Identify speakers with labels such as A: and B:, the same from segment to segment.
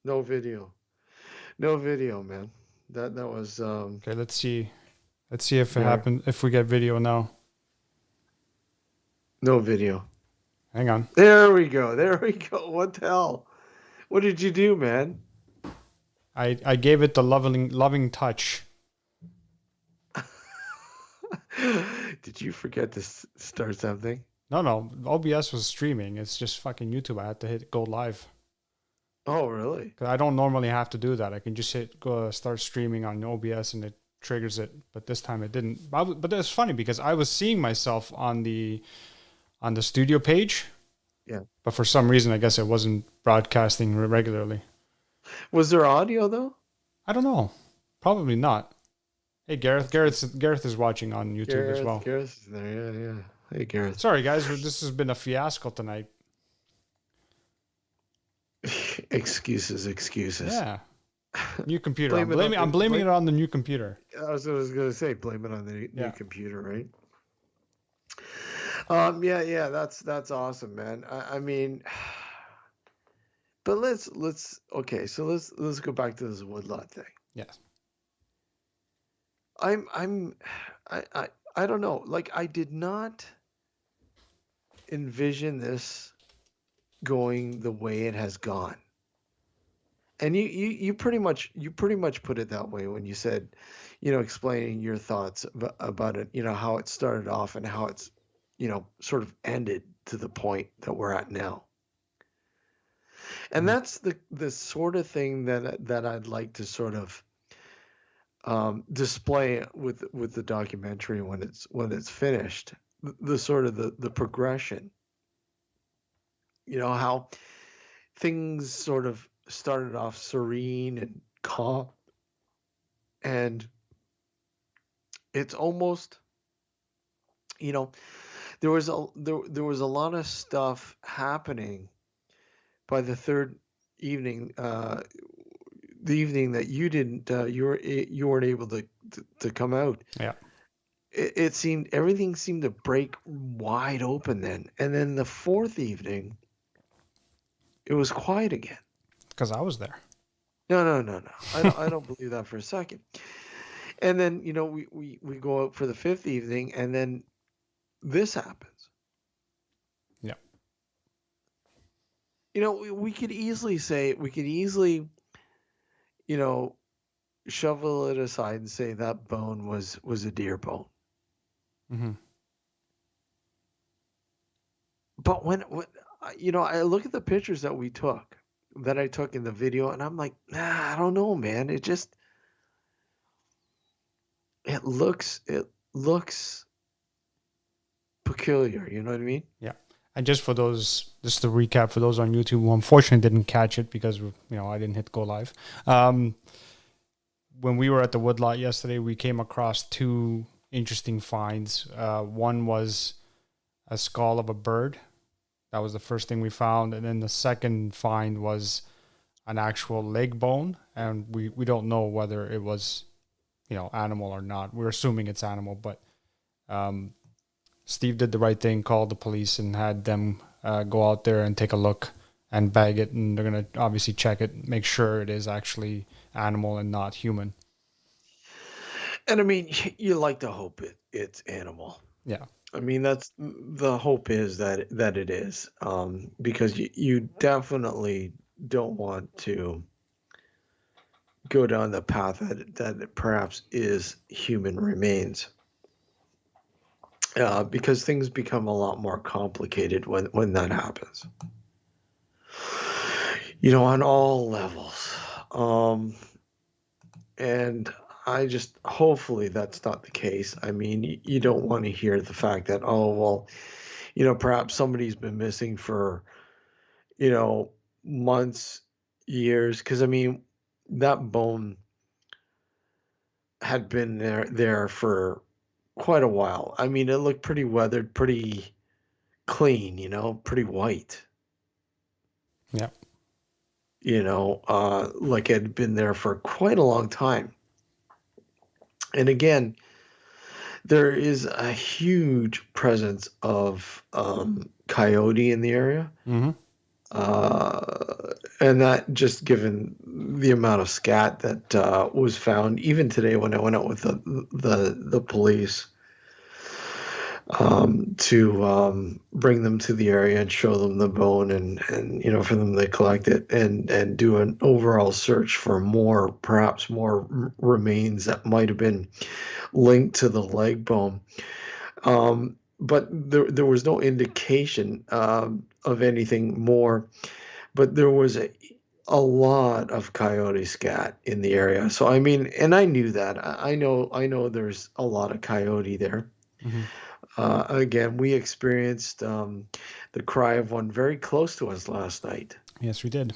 A: No video. No video, man. That was
B: Okay, let's see. Let's see if it
A: there.
B: happened. If we get video now.
A: No video.
B: Hang on.
A: There we go. There we go. What the hell? What did you do, man?
B: I gave it the loving touch.
A: Did you forget to start something?
B: No, no. OBS was streaming. It's just fucking YouTube. I had to hit go live.
A: Oh, really?
B: 'Cause I don't normally have to do that. I can just hit go start streaming on OBS and it triggers it. But this time it didn't. But it's funny because I was seeing myself on the studio page,
A: Yeah.
B: but for some reason I guess it wasn't broadcasting regularly.
A: Was there audio though?
B: I don't know. Probably not. Hey Gareth. Gareth is watching on YouTube as well.
A: Gareth is there. Yeah, yeah. Hey, Gareth.
B: Sorry guys, this has been a fiasco tonight.
A: Excuses.
B: Yeah. New computer.
A: Blame
B: I'm blaming it on the new computer.
A: I was gonna say, blame it on the new
B: Yeah.
A: computer, right? Yeah. That's awesome, man. I mean, but let's okay. So let's go back to this woodlot thing.
B: Yes.
A: I don't know. Like, I did not envision this going the way it has gone. And you pretty much put it that way when you said, explaining your thoughts about it, how it started off and how it's, sort of ended to the point that we're at now. And that's the sort of thing that I'd like to sort of display with the documentary when it's finished. The sort of the progression. How things sort of started off serene and calm, and it's almost, there was a lot of stuff happening by the third evening, the evening that you didn't, you weren't able to come out.
B: Yeah.
A: It seemed everything seemed to break wide open then, and then the fourth evening, it was quiet again.
B: Because I was there.
A: No. I don't believe that for a second. And then, we go out for the fifth evening, and then this happens.
B: Yeah.
A: We could easily say, shovel it aside and say that bone was a deer bone.
B: Mm-hmm.
A: But when I look at the pictures that I took in the video, and I'm like, I don't know, man. It looks peculiar. You know what I mean?
B: Yeah. And just to recap for those on YouTube who unfortunately didn't catch it because I didn't hit go live. When we were at the woodlot yesterday, we came across two interesting finds. One was a skull of a bird. That was the first thing we found. And then the second find was an actual leg bone. And we don't know whether it was, animal or not. We're assuming it's animal, but Steve did the right thing, called the police and had them go out there and take a look and bag it. And they're going to obviously check it, make sure it is actually animal and not human.
A: And I mean, you like to hope it's animal.
B: Yeah.
A: I mean, that's the hope is that it is, because you definitely don't want to go down the path that it perhaps is human remains, because things become a lot more complicated when that happens. On all levels, and I just, hopefully that's not the case. I mean, you don't want to hear the fact that, oh, well, perhaps somebody's been missing for, months, years. Because, I mean, that bone had been there for quite a while. I mean, it looked pretty weathered, pretty clean, pretty white.
B: Yeah.
A: Like it had been there for quite a long time. And again, there is a huge presence of coyote in the area.
B: Mm-hmm.
A: And that just given the amount of scat that was found, even today when I went out with the police to bring them to the area and show them the bone and for them to collect it and do an overall search for perhaps more remains that might have been linked to the leg bone. But there was no indication of anything more. But there was a lot of coyote scat in the area. So I mean, and I knew that. I know there's a lot of coyote there.
B: Mm-hmm.
A: Again, we experienced the cry of one very close to us last night.
B: Yes, we did.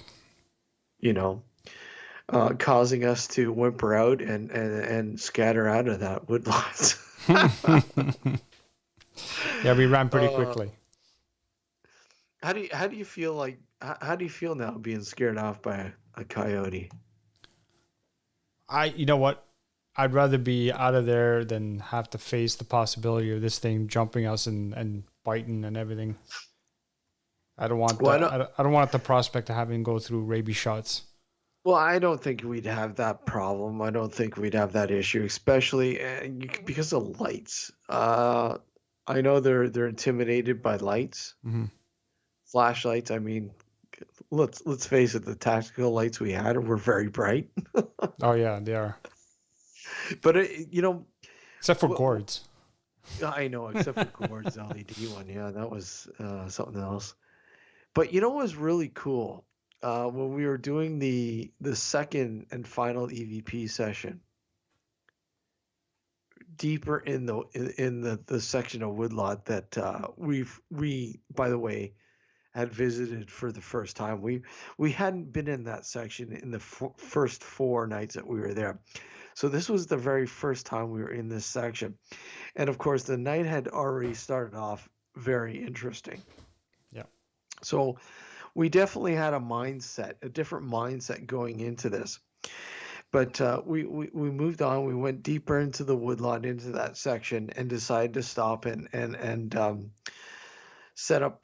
A: Causing us to whimper out and scatter out of that woodlot.
B: Yeah, we ran pretty quickly.
A: How do you feel like how do you feel now being scared off by a coyote?
B: You know what? I'd rather be out of there than have to face the possibility of this thing jumping us and biting and everything. I don't want I don't want the prospect of having to go through rabies shots.
A: Well, I don't think we'd have that problem. I don't think we'd have that issue, especially because of lights. I know they're intimidated by lights,
B: Mm-hmm.
A: flashlights. I mean, let's face it, the tactical lights we had were very bright.
B: Oh yeah, they are.
A: But
B: Except for gourds.
A: I know, except for Gord's LED one. Yeah, that was something else. But you know what was really cool? When we were doing the second and final EVP session, deeper in the section of woodlot that we by the way had visited for the first time. We hadn't been in that section in the first 4 nights that we were there. So this was the very first time we were in this section. And of course, the night had already started off very interesting.
B: Yeah.
A: So we definitely had a different mindset going into this. But we moved on. We went deeper into the woodlot, into that section, and decided to stop and set up,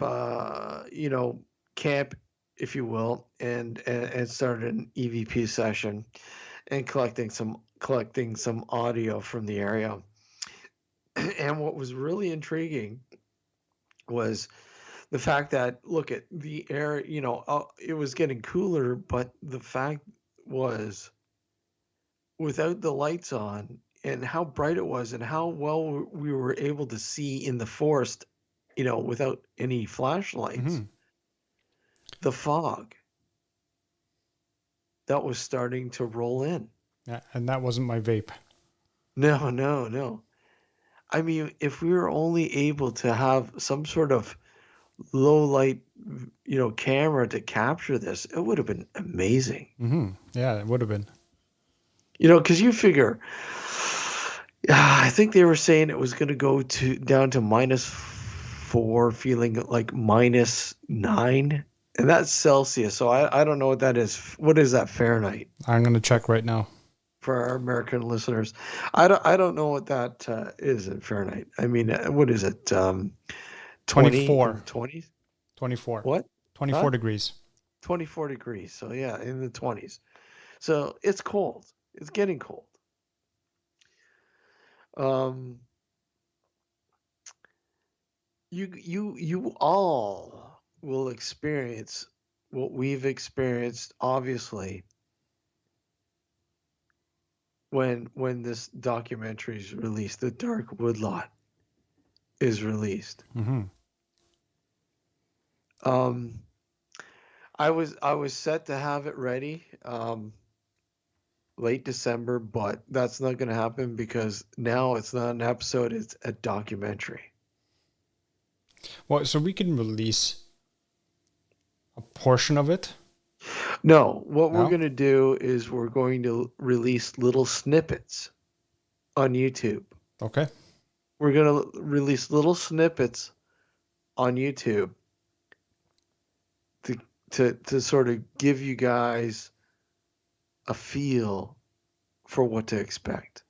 A: camp, if you will, and started an EVP session and collecting some audio from the area. And what was really intriguing was the fact that look at the air, it was getting cooler, but the fact was without the lights on and how bright it was and how well we were able to see in the forest, without any flashlights,
B: Mm-hmm.
A: the fog that was starting to roll in.
B: Yeah, and that wasn't my vape.
A: No. I mean, if we were only able to have some sort of low light, camera to capture this, it would have been amazing.
B: Mm-hmm. Yeah, it would have been.
A: Because you figure, I think they were saying it was going to go down to -4, feeling like -9, and that's Celsius. So I don't know what that is. What is that Fahrenheit?
B: I'm gonna check right now.
A: For our American listeners, I don't know what that is in Fahrenheit. I mean, what is it?
B: 24.
A: 20s?
B: 24.
A: What?
B: 24 degrees.
A: 24 degrees. So yeah, in the 20s. So it's cold. It's getting cold. You all will experience what we've experienced, obviously, when this documentary is released, The Dark Woodlot is released.
B: Mm-hmm.
A: I was set to have it ready late December, but that's not going to happen because now it's not an episode, it's a documentary.
B: Well, so we can release a portion of it?
A: No, what we're going to do is we're going to release little snippets on YouTube.
B: Okay.
A: We're going to release little snippets on YouTube to sort of give you guys a feel for what to expect.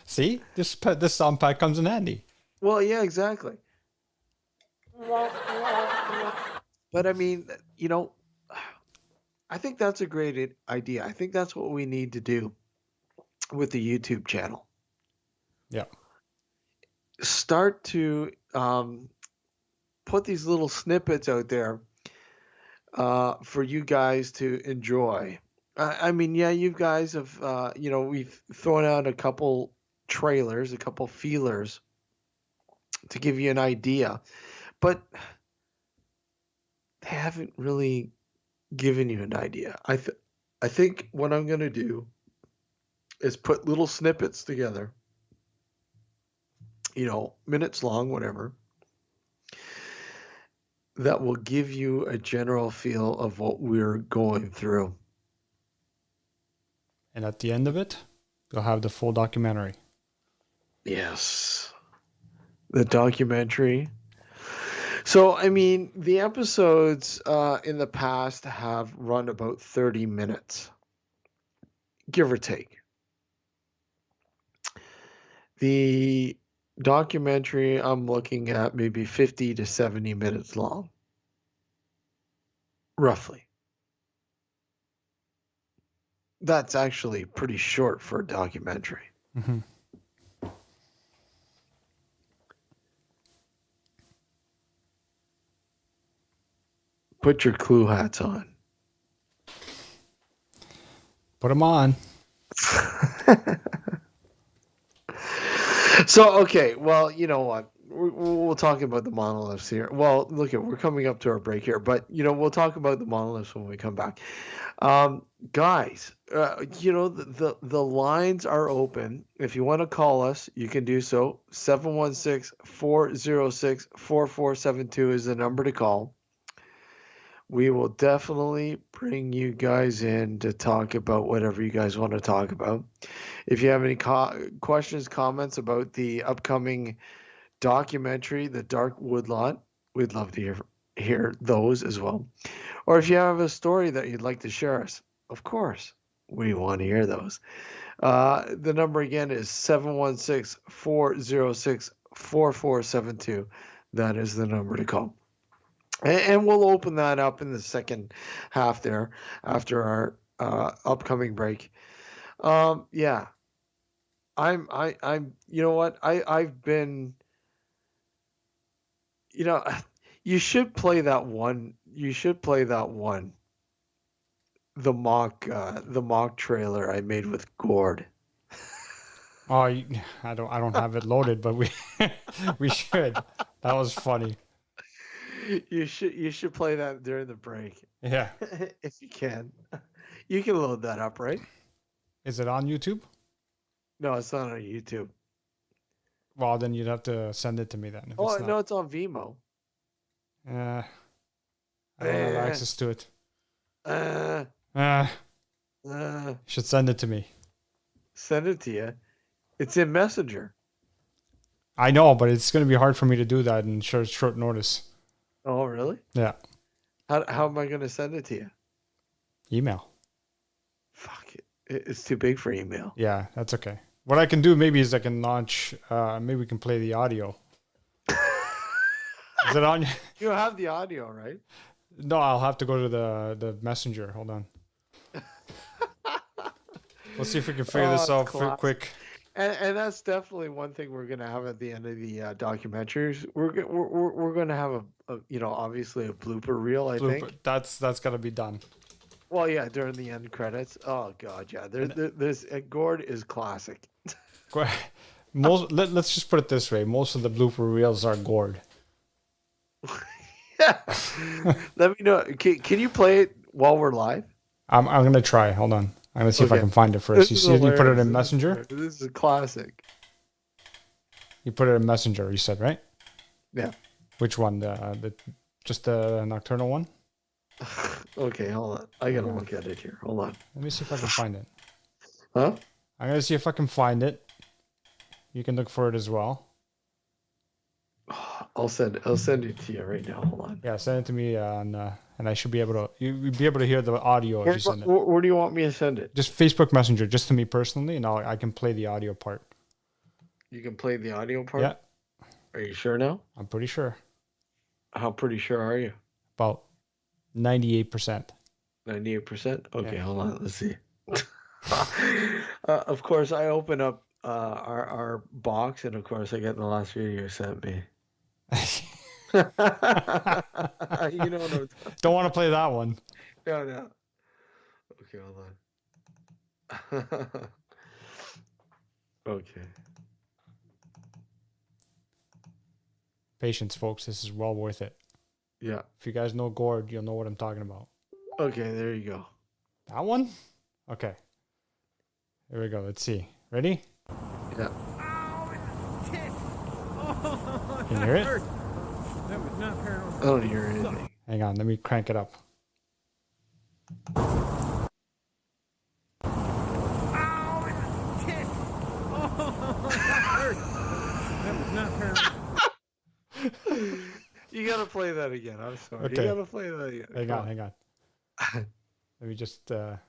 B: See, this sound pack comes in handy.
A: Well, yeah, exactly. But I mean, I think that's a great idea. I think that's what we need to do with the YouTube channel.
B: Yeah.
A: Start to put these little snippets out there for you guys to enjoy. I mean, yeah, you guys have, we've thrown out a couple trailers, a couple feelers to give you an idea, but they haven't really given you an idea. I think what I'm going to do is put little snippets together, minutes long, whatever, that will give you a general feel of what we're going through.
B: And at the end of it, you'll have the full documentary.
A: Yes. The documentary. So, I mean, the episodes in the past have run about 30 minutes, give or take. The documentary, I'm looking at maybe 50 to 70 minutes long, roughly. That's actually pretty short for a documentary.
B: Mm-hmm.
A: Put your clue hats on.
B: Put them on.
A: So, okay, well, you know what? We'll talk about the monoliths here. Well, look, we're coming up to our break here, but we'll talk about the monoliths when we come back. Guys, the lines are open. If you want to call us, you can do so. 716-406-4472 is the number to call. We will definitely bring you guys in to talk about whatever you guys want to talk about. If you have any questions, comments about the upcoming documentary, The Dark Woodlot, we'd love to hear those as well. Or if you have a story that you'd like to share us, of course, we want to hear those. The number again is 716-406-4472. That is the number to call. And we'll open that up in the second half there after our upcoming break. Yeah. I'm you know what? I've been, you should play that one. You should play that one. The mock trailer I made with Gord.
B: Oh, I don't have it loaded, but we we should. That was funny.
A: You should play that during the break.
B: Yeah.
A: If you can. You can load that up, right?
B: Is it on YouTube?
A: No, it's not on YouTube.
B: Well, then you'd have to send it to me then. If
A: Oh,
B: it's not.
A: no, it's on Vimeo.
B: I don't have access to it. Should send it to me.
A: Send it to you. It's in Messenger.
B: I know, but it's going to be hard for me to do that in short notice.
A: Oh, really?
B: Yeah.
A: How am I going to send it to you?
B: Email.
A: Fuck it. It's too big for email.
B: Yeah, that's okay. What I can do maybe is I can launch, maybe we can play the audio. Is it on?
A: You have the audio, right?
B: No, I'll have to go to the messenger. Hold on. Let's see if we can figure this out quick.
A: And that's definitely one thing we're going to have at the end of the documentaries. We're going to have obviously a blooper reel, I think.
B: That's got to be done.
A: Well, yeah, during the end credits. Oh God, yeah. There's Gord is classic.
B: Let's just put it this way: most of the blooper reels are Gord.
A: Let me know. Can you play it while we're live?
B: I'm gonna try. Hold on. I'm gonna see if I can find it first. You see if you put it in Messenger?
A: This is a classic.
B: You put it in Messenger, you said, right?
A: Yeah.
B: Which one? Just the Nocturnal one?
A: Okay, hold on. I gotta look at it here. Hold on.
B: Let me see if I can find it.
A: Huh?
B: I'm gonna see if I can find it. You can look for it as well.
A: I'll send it to you right now. Hold on.
B: Yeah, send it to me on, and I should be able to. You'll be able to hear the audio if you send it.
A: Where do you want me to send it?
B: Just Facebook Messenger, just to me personally, and I can play the audio part.
A: You can play the audio part?
B: Yeah.
A: Are you sure now?
B: I'm pretty sure.
A: How pretty sure are you?
B: About 98%.
A: 98%? Okay,
B: Yeah.
A: hold on. Let's see. Of course, I open up our box, and of course, I get the last video you sent me. You know what I'm talking.
B: Don't want to play that one.
A: No. Okay, hold on. Okay.
B: Patience, folks. This is well worth it.
A: Yeah.
B: If you guys know Gord, you'll know what I'm talking about.
A: Okay, there you go.
B: That one? Okay. Here we go. Let's see. Ready?
A: Yeah.
B: Can you hear it?
C: That was not paranormal.
A: I don't hear anything.
B: Hang on. Let me crank it up.
C: That was not paranormal.
A: You gotta play that again. I'm sorry.
B: Okay.
A: You gotta play that again.
B: Hang on. Let me just.
C: That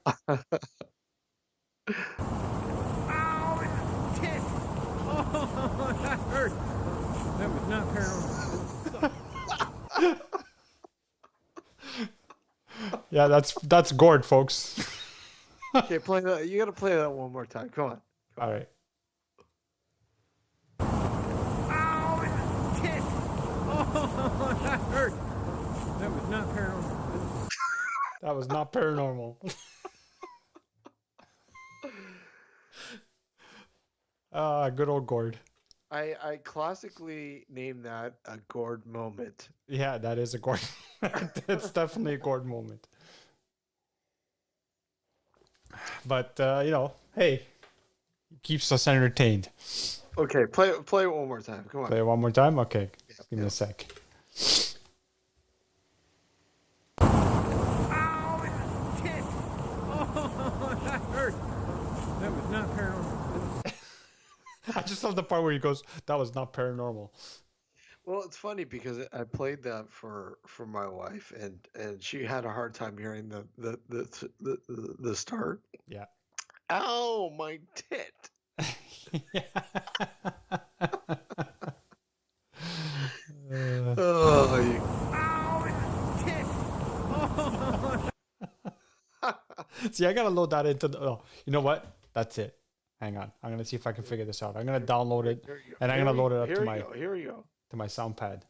C: hurt. That was not paranormal.
B: Yeah, that's Gord, folks.
A: Okay, play that. You gotta play that one more time. Come on.
B: All right.
C: That hurt. That was not paranormal.
B: That was not paranormal. Good old Gord.
A: I classically name that a Gord moment.
B: Yeah, that is a Gord. It's definitely a Gord moment. But hey, it keeps us entertained.
A: Okay, play it one more time. Come on.
B: Play it one more time. Okay, give me a sec.
C: That hurt. That was not paranormal.
B: I just love the part where he goes, "That was not paranormal."
A: Well, it's funny because I played that for my wife, and she had a hard time hearing the start.
B: Yeah.
A: Ow, my tit. Oh,
B: See, I gotta load that into the. Oh, you know what? That's it. Hang on. I'm gonna see if I can figure this out. I'm gonna download it, and I'm gonna load it up to my
A: Here we go.
B: to my sound pad.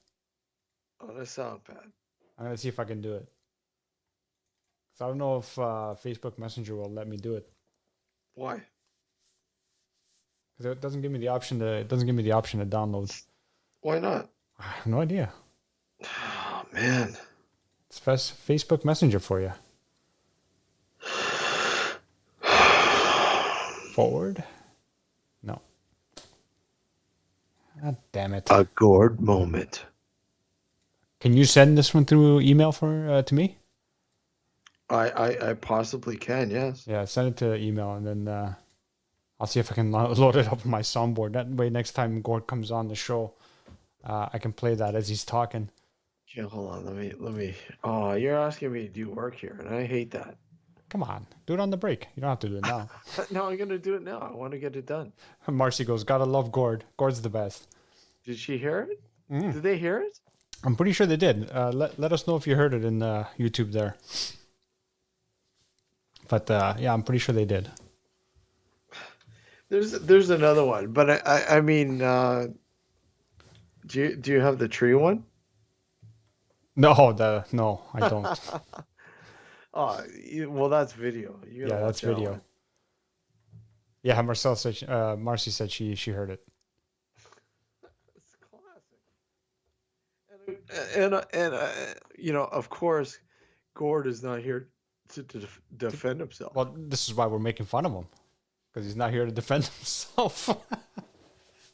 A: Oh, that sound pad.
B: I'm gonna see if I can do it. So I don't know if Facebook Messenger will let me do it
A: Why?
B: because it doesn't give me the option to. It doesn't give me the option to download.
A: Why not?
B: I have no idea.
A: Oh man.
B: It's Facebook Messenger for you. Forward? No. God damn it.
A: A Gord moment.
B: Can you send this one through email for to me?
A: I possibly can. Yes.
B: Yeah, send it to email, and then I'll see if I can load it up on my soundboard. That way, next time Gord comes on the show, I can play that as he's talking.
A: Okay, hold on. Let me. Oh, you're asking me to do work here, and I hate that.
B: Come on, do it on the break. You don't have to do it now.
A: No, I'm gonna do it now. I want to get it done.
B: Marcy goes, gotta love Gord. Gord's the best.
A: Did she hear it?
B: Mm.
A: Did they hear it?
B: I'm pretty sure they did. Let us know if you heard it in YouTube there. But yeah, I'm pretty sure they did.
A: There's another one, but I mean, do you have the tree one?
B: No, I don't.
A: Oh, well, that's video. You gotta
B: Yeah, that's
A: watch that
B: video.
A: one.
B: Yeah, Marcel said Marcy said she heard it.
A: It's classic. And of course, Gord is not here to defend himself.
B: Well, this is why we're making fun of him, because he's not here to defend himself.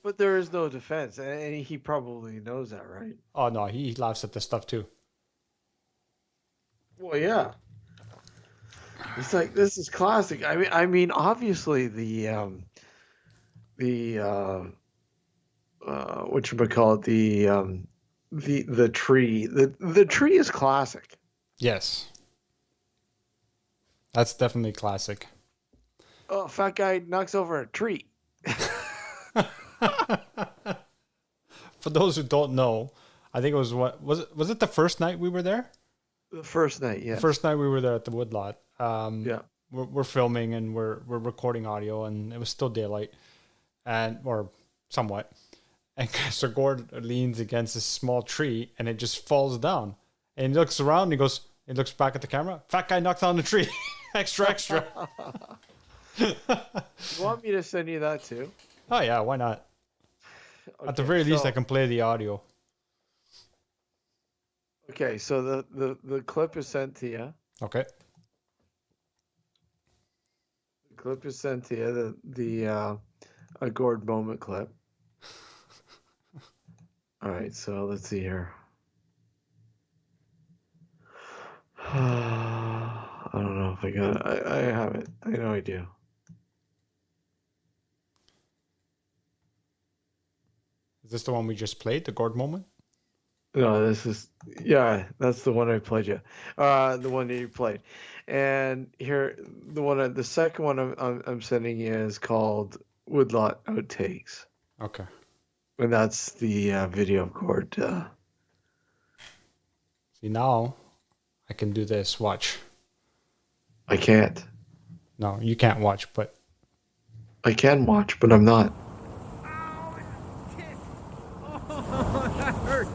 A: But there is no defense, and he probably knows that, right?
B: Oh no, he laughs at this stuff too.
A: Well, yeah. It's like, this is classic. I mean, obviously whatchamacallit, the tree. The tree is classic.
B: Yes. That's definitely classic.
A: Oh, fat guy knocks over a tree.
B: For those who don't know, I think it was was it the first night we were there?
A: The first night, yeah.
B: The first night we were there at the woodlot.
A: Yeah.
B: We're filming and we're recording audio, and it was still daylight, or somewhat. And so Gord leans against this small tree, and it just falls down. And he looks around, and he looks back at the camera. Fat guy knocked down the tree. Extra, extra.
A: You want me to send you that too?
B: Oh yeah, why not? At the
A: Okay,
B: very least,
A: so-
B: I can play the audio.
A: Okay, so the clip is sent to you.
B: Okay.
A: The clip is sent to you. The a Gord moment clip. All right, so let's see here. I don't know if I got it. I have it. I know I do.
B: Is this the one we just played, the Gord moment?
A: No, this is that's the one I played you. The one that you played, and here the second one I'm sending you is called Woodlot Outtakes,
B: Okay.
A: and that's the video of Gord.
B: See, now I can do this. Watch.
A: I can't.
B: No, you can't watch, but
A: I can watch, but I'm not.
C: Ow! Tit! Oh, that hurt.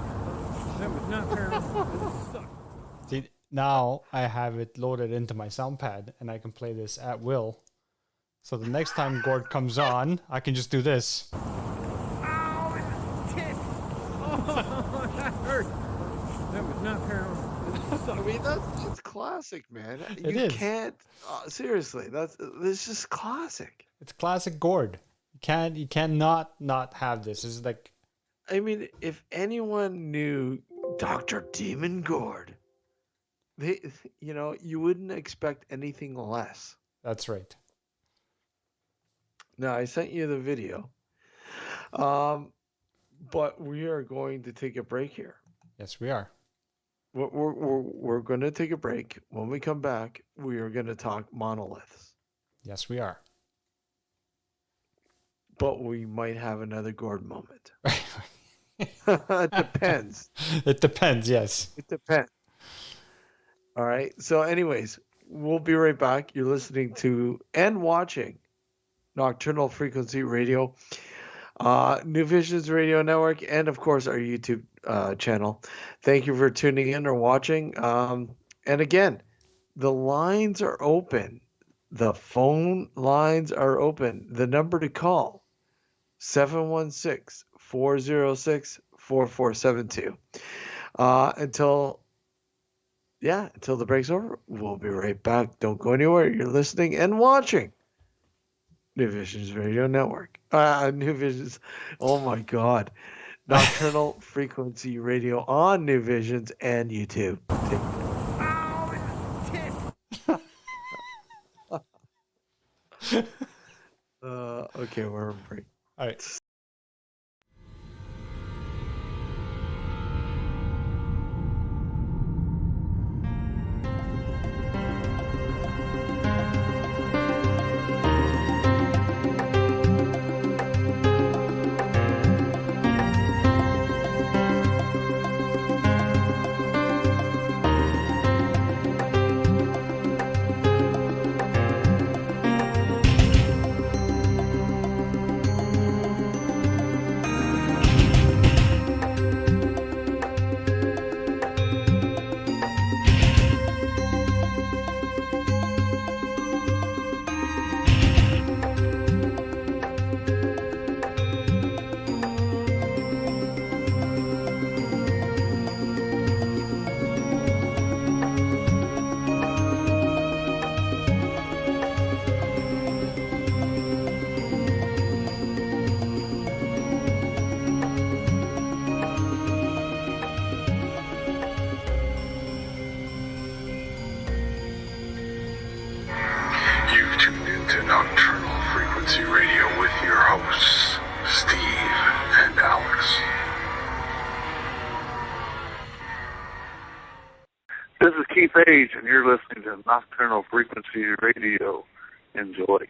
C: That was nocturnal. This sucked.
B: see, now I have it loaded into my sound pad, and I can play this at will. So the next time Gord comes on, I can just do this.
C: Ow! Tit! Oh, that hurt. That was nocturnal. This
A: I
C: sucked.
A: mean that's classic, man.
B: It
A: You
B: is.
A: can't seriously. This is classic.
B: It's classic Gord. You cannot not have this. This is like,
A: I mean, if anyone knew Dr. Demon Gord, you wouldn't expect anything less.
B: that's right.
A: Now, I sent you the video, but we are going to take a break here.
B: Yes, we are.
A: We're going to take a break. When we come back, we are going to talk monoliths,
B: Yes, we are.
A: but we might have another Gord moment. It depends.
B: It depends, yes.
A: It depends. All right. So, anyways, we'll be right back. You're listening to and watching Nocturnal Frequency Radio, New Visions Radio Network, and of course our YouTube channel. Thank you for tuning in or watching. And again, the lines are open. The phone lines are open. The number to call 716-406-4472. Until the break's over, we'll be right back. Don't go anywhere. You're listening and watching New Visions Radio Network. New Visions. Oh my God. Nocturnal Frequency Radio on New Visions and YouTube.
C: Ow! Tit!
A: Okay, we're on break.
B: All right.
D: This is Keith Age, and you're listening to Nocturnal Frequency Radio. Enjoy.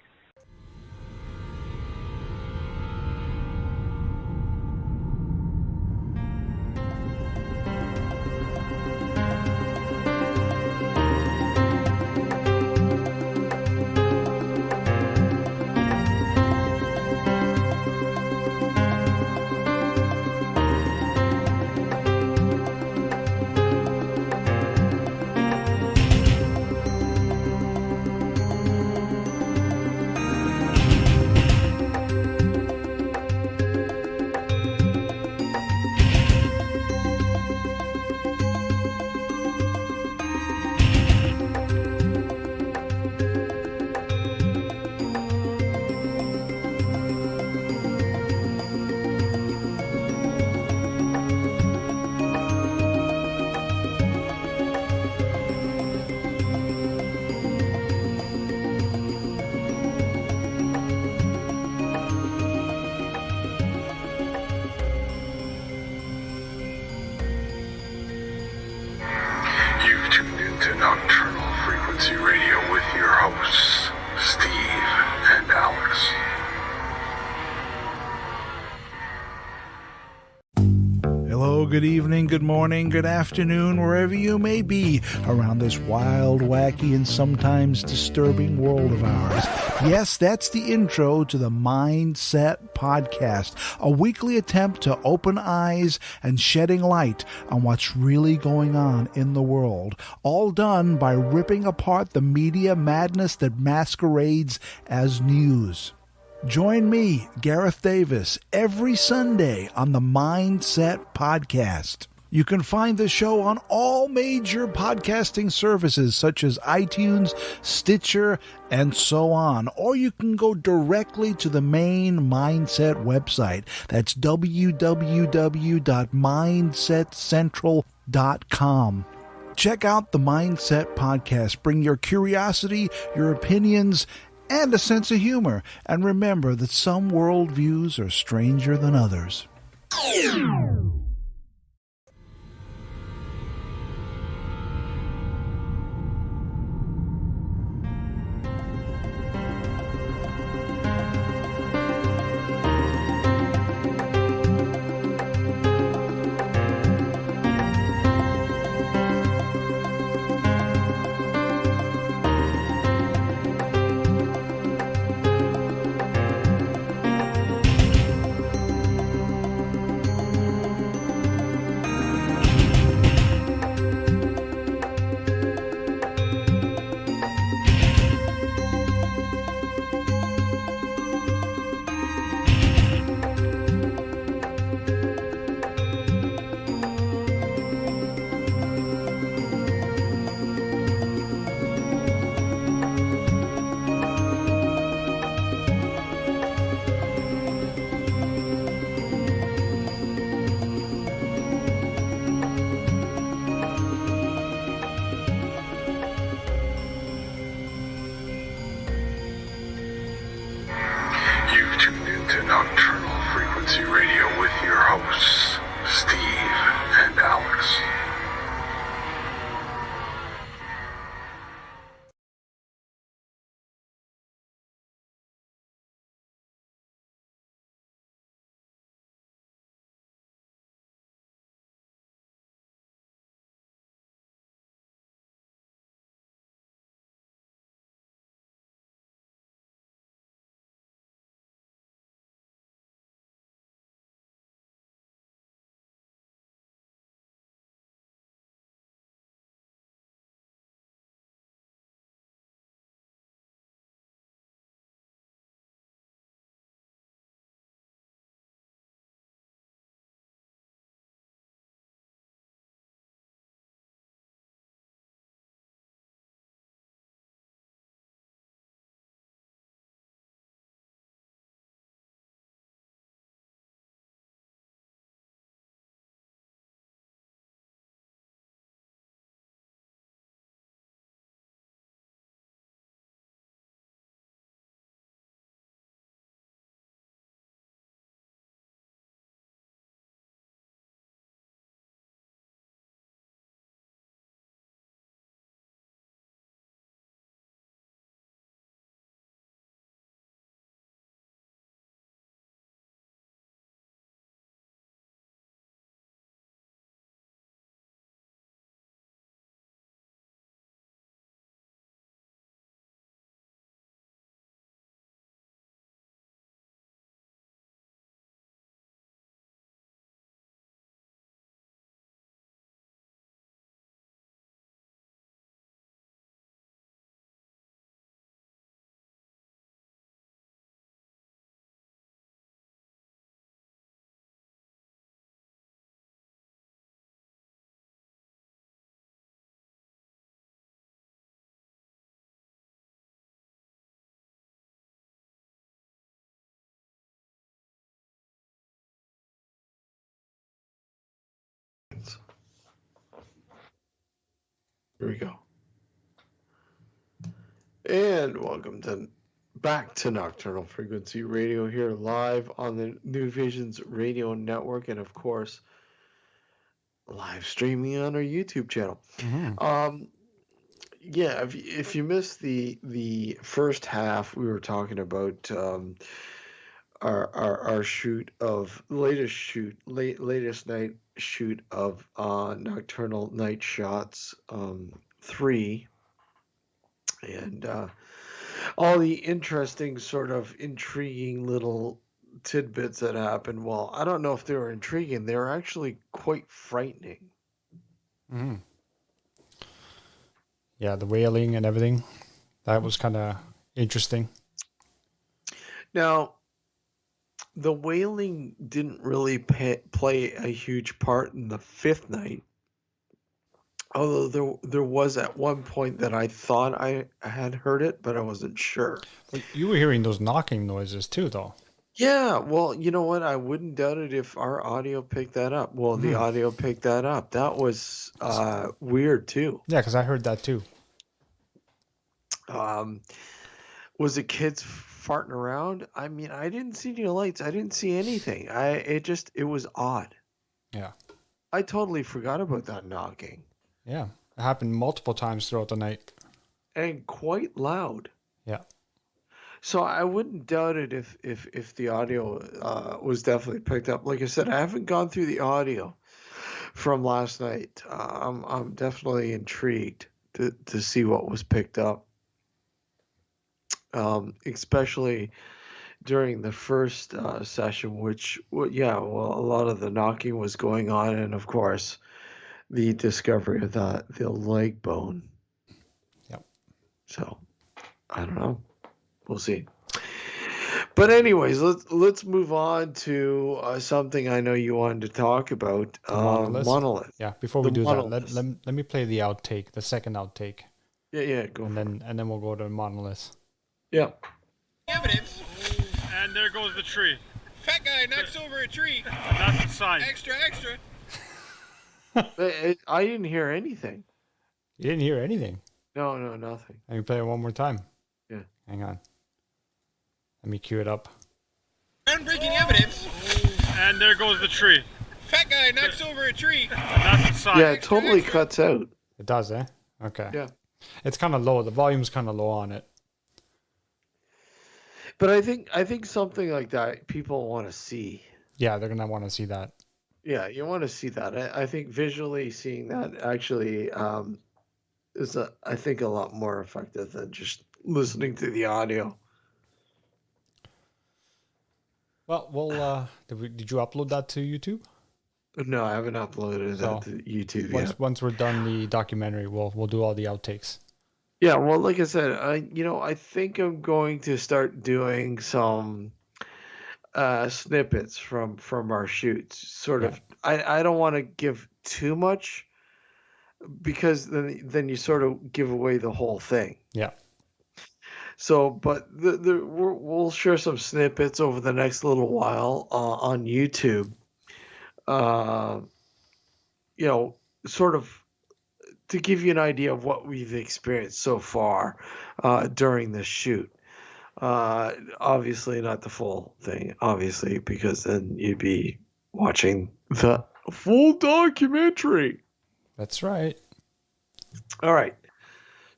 E: Nocturnal Frequency Radio with your hosts, Steve and Alex.
F: Hello, good evening, good morning, good afternoon, wherever you may be around this wild, wacky, and sometimes disturbing world of ours. Yes, that's the intro to the Mindset Podcast, a weekly attempt to open eyes and shedding light on what's really going on in the world, all done by ripping apart the media madness that masquerades as news. Join me, Gareth Davis, every Sunday on the Mindset Podcast. You can find the show on all major podcasting services such as iTunes, Stitcher, and so on. Or you can go directly to the main Mindset website. That's www.mindsetcentral.com. Check out the Mindset Podcast. Bring your curiosity, your opinions, and a sense of humor. And remember that some worldviews are stranger than others.
A: Here we go. And welcome back to Nocturnal Frequency Radio here live on the New Visions Radio Network, and of course live streaming on our YouTube channel. Yeah, if you missed the first half, we were talking about our latest night shoot of Nocturnal Night Shots 3, and all the interesting, sort of intriguing little tidbits that happened. Well, I don't know if they were intriguing. They were actually quite frightening.
B: Yeah, the wailing and everything. That was kind of interesting.
A: Now, the wailing didn't really play a huge part in the fifth night. Although there was at one point that I thought I had heard it, but I wasn't sure.
B: Well, you were hearing those knocking noises too, though.
A: Yeah, well, you know what? I wouldn't doubt it if our audio picked that up. Well, the audio picked that up. That was weird too.
B: Yeah, because I heard that too.
A: Was it kids farting around? I mean, I didn't see any lights. I didn't see anything. It was odd.
B: Yeah.
A: I totally forgot about that knocking.
B: Yeah, it happened multiple times throughout the night.
A: And quite loud.
B: Yeah.
A: So I wouldn't doubt it if the audio was definitely picked up. Like I said, I haven't gone through the audio from last night. I'm definitely intrigued to see what was picked up, especially during the first session, which, a lot of the knocking was going on, and of course, the discovery of the leg bone.
B: Yep.
A: So I don't know. We'll see. But anyways, let's move on to something I know you wanted to talk about. Monolith.
B: Yeah. Before we do that, let me play the outtake, the second outtake.
A: Yeah. Go.
B: And then we'll go to Monoliths.
A: Yeah.
C: Evidence.
G: And there goes the tree.
C: Fat guy knocks over a tree.
G: That's the sign.
C: Extra, extra.
A: I didn't hear anything.
B: You didn't hear anything?
A: No, nothing.
B: Let me play it one more time.
A: Yeah.
B: Hang on. Let me cue it up.
C: Groundbreaking evidence.
G: And there goes the tree.
C: Fat guy knocks over a tree.
G: That's the sign.
A: Yeah, it totally cuts out.
B: It does, eh? Okay.
A: Yeah.
B: It's kind of low. The volume's kind of low on it.
A: But I think something like that people want to see.
B: Yeah, they're gonna want to see that.
A: Yeah, you want to see that. I think visually seeing that actually is I think a lot more effective than just listening to the audio.
B: Well, did you upload that to YouTube?
A: No, I haven't uploaded that to YouTube yet.
B: Once we're done the documentary, we'll do all the outtakes.
A: Yeah, well, like I said, I think I'm going to start doing some snippets from our shoots. Sort of. I don't want to give too much because then you sort of give away the whole thing.
B: Yeah.
A: So, but we'll share some snippets over the next little while on YouTube. Sort of to give you an idea of what we've experienced so far during this shoot. Obviously, not the full thing, obviously, because then you'd be watching the full documentary.
B: That's right.
A: All right.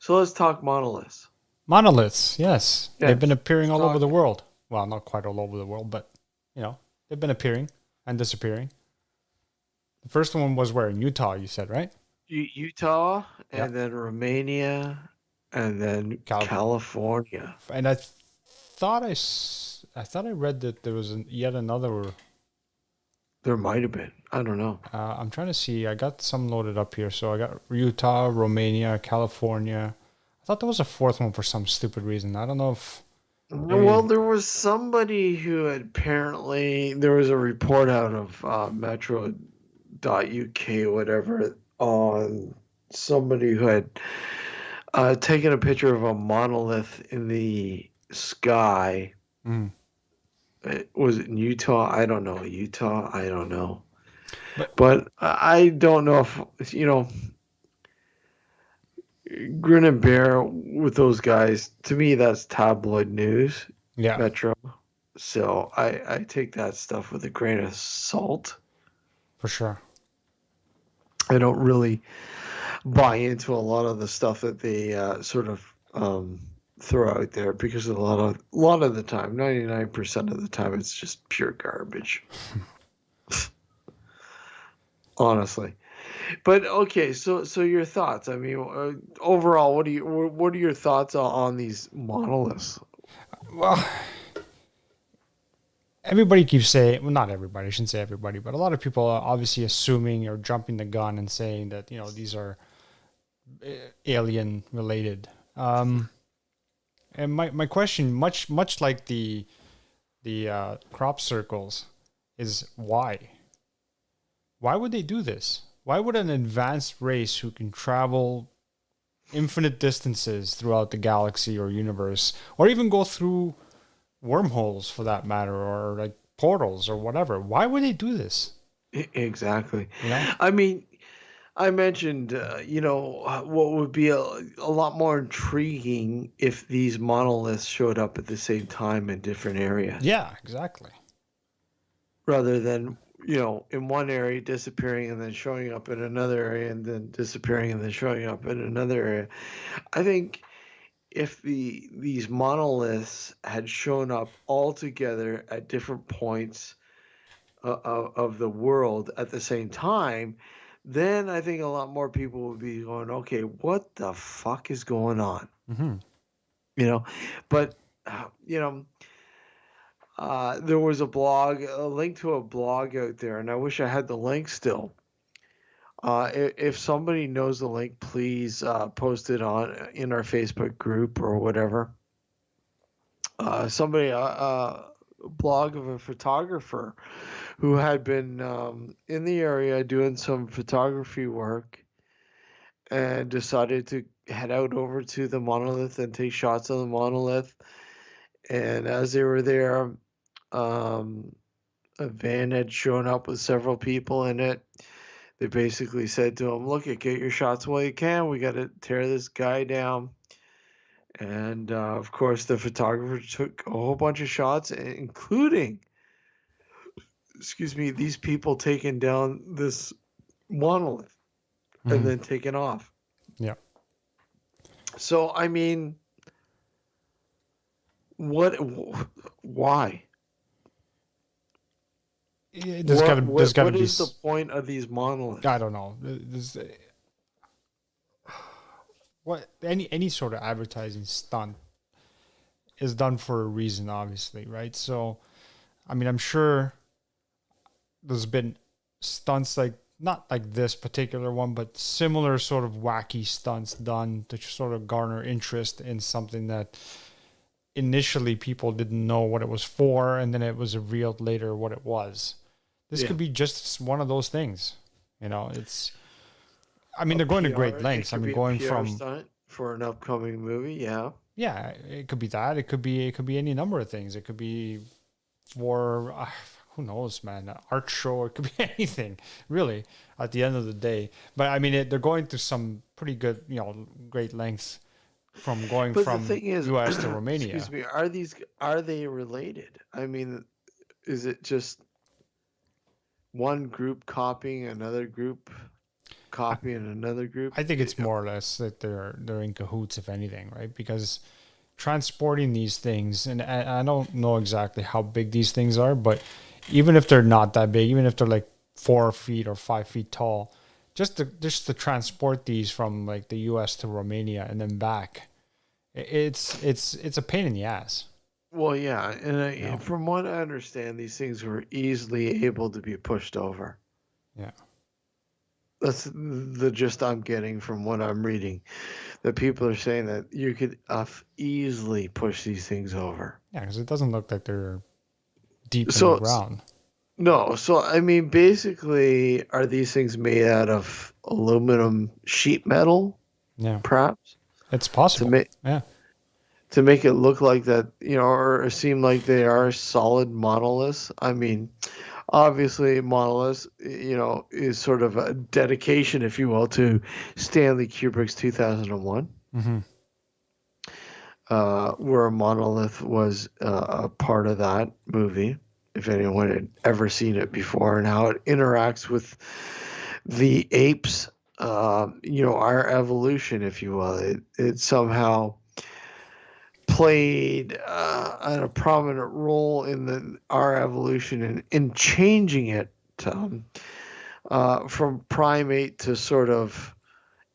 A: So let's talk Monoliths.
B: Monoliths, yes. They've been appearing all
A: Talk.
B: over the world. Well, not quite all over the world, but, they've been appearing and disappearing. The first one was where? In Utah, you said, right?
A: Utah, and then Romania, and then California.
B: And I thought I read that there was yet another.
A: There might have been. I don't know.
B: I'm trying to see. I got some loaded up here. So I got Utah, Romania, California. I thought there was a fourth one for some stupid reason. I don't know if.
A: Well, there was somebody who had apparently. There was a report out of Metro.uk, whatever, on somebody who had taken a picture of a monolith in the sky. Was it in Utah? I don't know. Utah? I don't know. But I don't know if, grin and bear with those guys. To me, that's tabloid news,
B: Yeah,
A: Metro. So I take that stuff with a grain of salt.
B: for sure.
A: I don't really buy into a lot of the stuff that they sort of throw out there because a lot of the time, 99% of the time, it's just pure garbage. Honestly. But okay, so your thoughts. I mean, overall, what are your thoughts on these monoliths?
B: Well, everybody keeps saying, well, not everybody, I shouldn't say everybody, but a lot of people are obviously assuming or jumping the gun and saying that, these are alien related. And my question, much like the crop circles, is why? Why would they do this? Why would an advanced race who can travel infinite distances throughout the galaxy or universe, or even go through wormholes for that matter, or like portals or whatever, why would they do this?
A: Exactly.
B: You know?
A: I mean, I mentioned, what would be a lot more intriguing if these monoliths showed up at the same time in different areas,
B: Yeah, exactly.
A: rather than, in one area disappearing and then showing up in another area and then disappearing and then showing up in another area. I think if these monoliths had shown up all together at different points of the world at the same time, then I think a lot more people would be going, okay, what the fuck is going on?
B: Mm-hmm.
A: But there was a link to a blog out there, and I wish I had the link still. If somebody knows the link, please post it in our Facebook group or whatever. Somebody, a blog of a photographer who had been in the area doing some photography work and decided to head out over to the monolith and take shots of the monolith. And as they were there, a van had shown up with several people in it. They basically said to him, look, get your shots while you can. We got to tear this guy down. And of course, the photographer took a whole bunch of shots, including, these people taking down this monolith and then taking off.
B: Yeah.
A: So, I mean, why?
B: There's got to be.
A: What is the point of these monoliths?
B: I don't know. What any sort of advertising stunt is done for a reason, obviously, right? So, I mean, I'm sure there's been stunts like, not like this particular one, but similar sort of wacky stunts done to sort of garner interest in something that initially people didn't know what it was for, and then it was revealed later what it was. This could be just one of those things. It's, I mean, they're going to great lengths. I mean, going from
A: stunt for an upcoming movie, yeah.
B: Yeah, it could be that. It could be any number of things. It could be for who knows, man, an art show. It could be anything, really. At the end of the day, but I mean, they're going to some pretty good, great lengths from going
A: But
B: from
A: the thing is,
B: U.S. to Romania.
A: Excuse me, are they related? I mean, is it just one group copying another group, copying another group?
B: I think it's more or less that they're in cahoots, if anything, right? Because transporting these things, and I don't know exactly how big these things are, but even if they're not that big, even if they're like 4 feet or 5 feet tall, just to transport these from like the U.S. to Romania and then back, it's a pain in the ass.
A: Well, yeah, and from what I understand, these things were easily able to be pushed over.
B: Yeah.
A: That's the gist I'm getting from what I'm reading. That people are saying that you could easily push these things over.
B: Yeah, because it doesn't look like they're deep in the ground.
A: No, so I mean, basically, are these things made out of aluminum sheet metal?
B: Yeah,
A: perhaps
B: it's possible.
A: To make it look like that, or seem like they are solid monoliths. I mean, obviously Monoliths, is sort of a dedication, if you will, to Stanley Kubrick's 2001,
B: Mm-hmm.
A: where a monolith was a part of that movie, if anyone had ever seen it before, and how it interacts with the apes, our evolution, if you will. It somehow played a prominent role in our evolution and in changing it from primate to sort of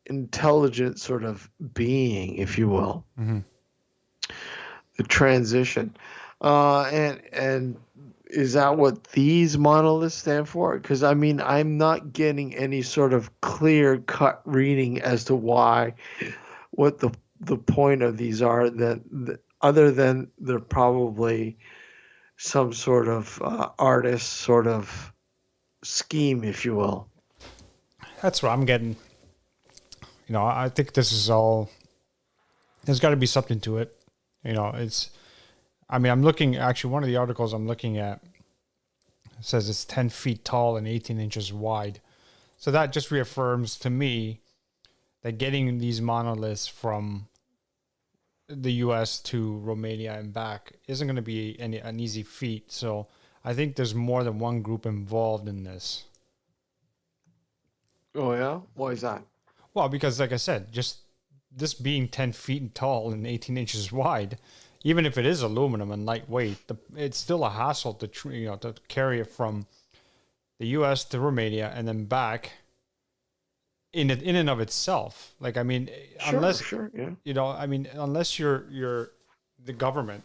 A: intelligent sort of being, if you will.
B: Mm-hmm.
A: The transition, and is that what these monoliths stand for? Because I mean, I'm not getting any sort of clear cut reading as to what the point of these are, that other than they're probably some sort of artist sort of scheme, if you will.
B: That's what I'm getting. I think this is all. There's got to be something to it. I'm looking. Actually, one of the articles I'm looking at says it's 10 feet tall and 18 inches wide. So that just reaffirms to me that getting these monoliths from the U.S. to Romania and back isn't going to be an easy feat. So I think there's more than one group involved in this.
A: Oh yeah, why is that?
B: Well, because like I said, just this being 10 feet tall and 18 inches wide, even if it is aluminum and lightweight, it's still a hassle to carry it from the U.S. to Romania and then back in and of itself. Like, I mean, unless you're the government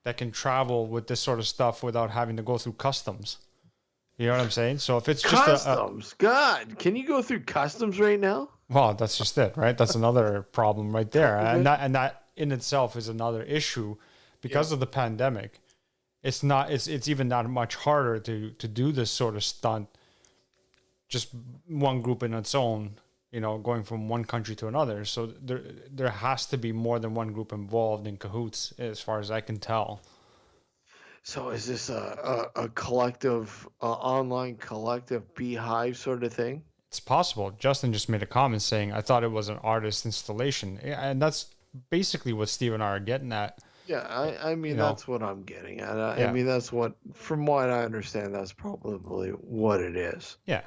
B: that can travel with this sort of stuff without having to go through customs. You know what I'm saying? So if it's
A: customs, God, can you go through customs right now?
B: Well, that's just it, right? That's another problem right there, and that in itself is another issue because of the pandemic. It's even not much harder to do this sort of stunt. Just one group in its own, going from one country to another. So there has to be more than one group involved in cahoots, as far as I can tell.
A: So is this a collective, online collective beehive sort of thing?
B: It's possible. Justin just made a comment saying, I thought it was an artist installation. And that's basically what Steve and I are getting at.
A: Yeah, I mean, that's what I'm getting at. I mean, from what I understand, that's probably what it is.
B: Yeah.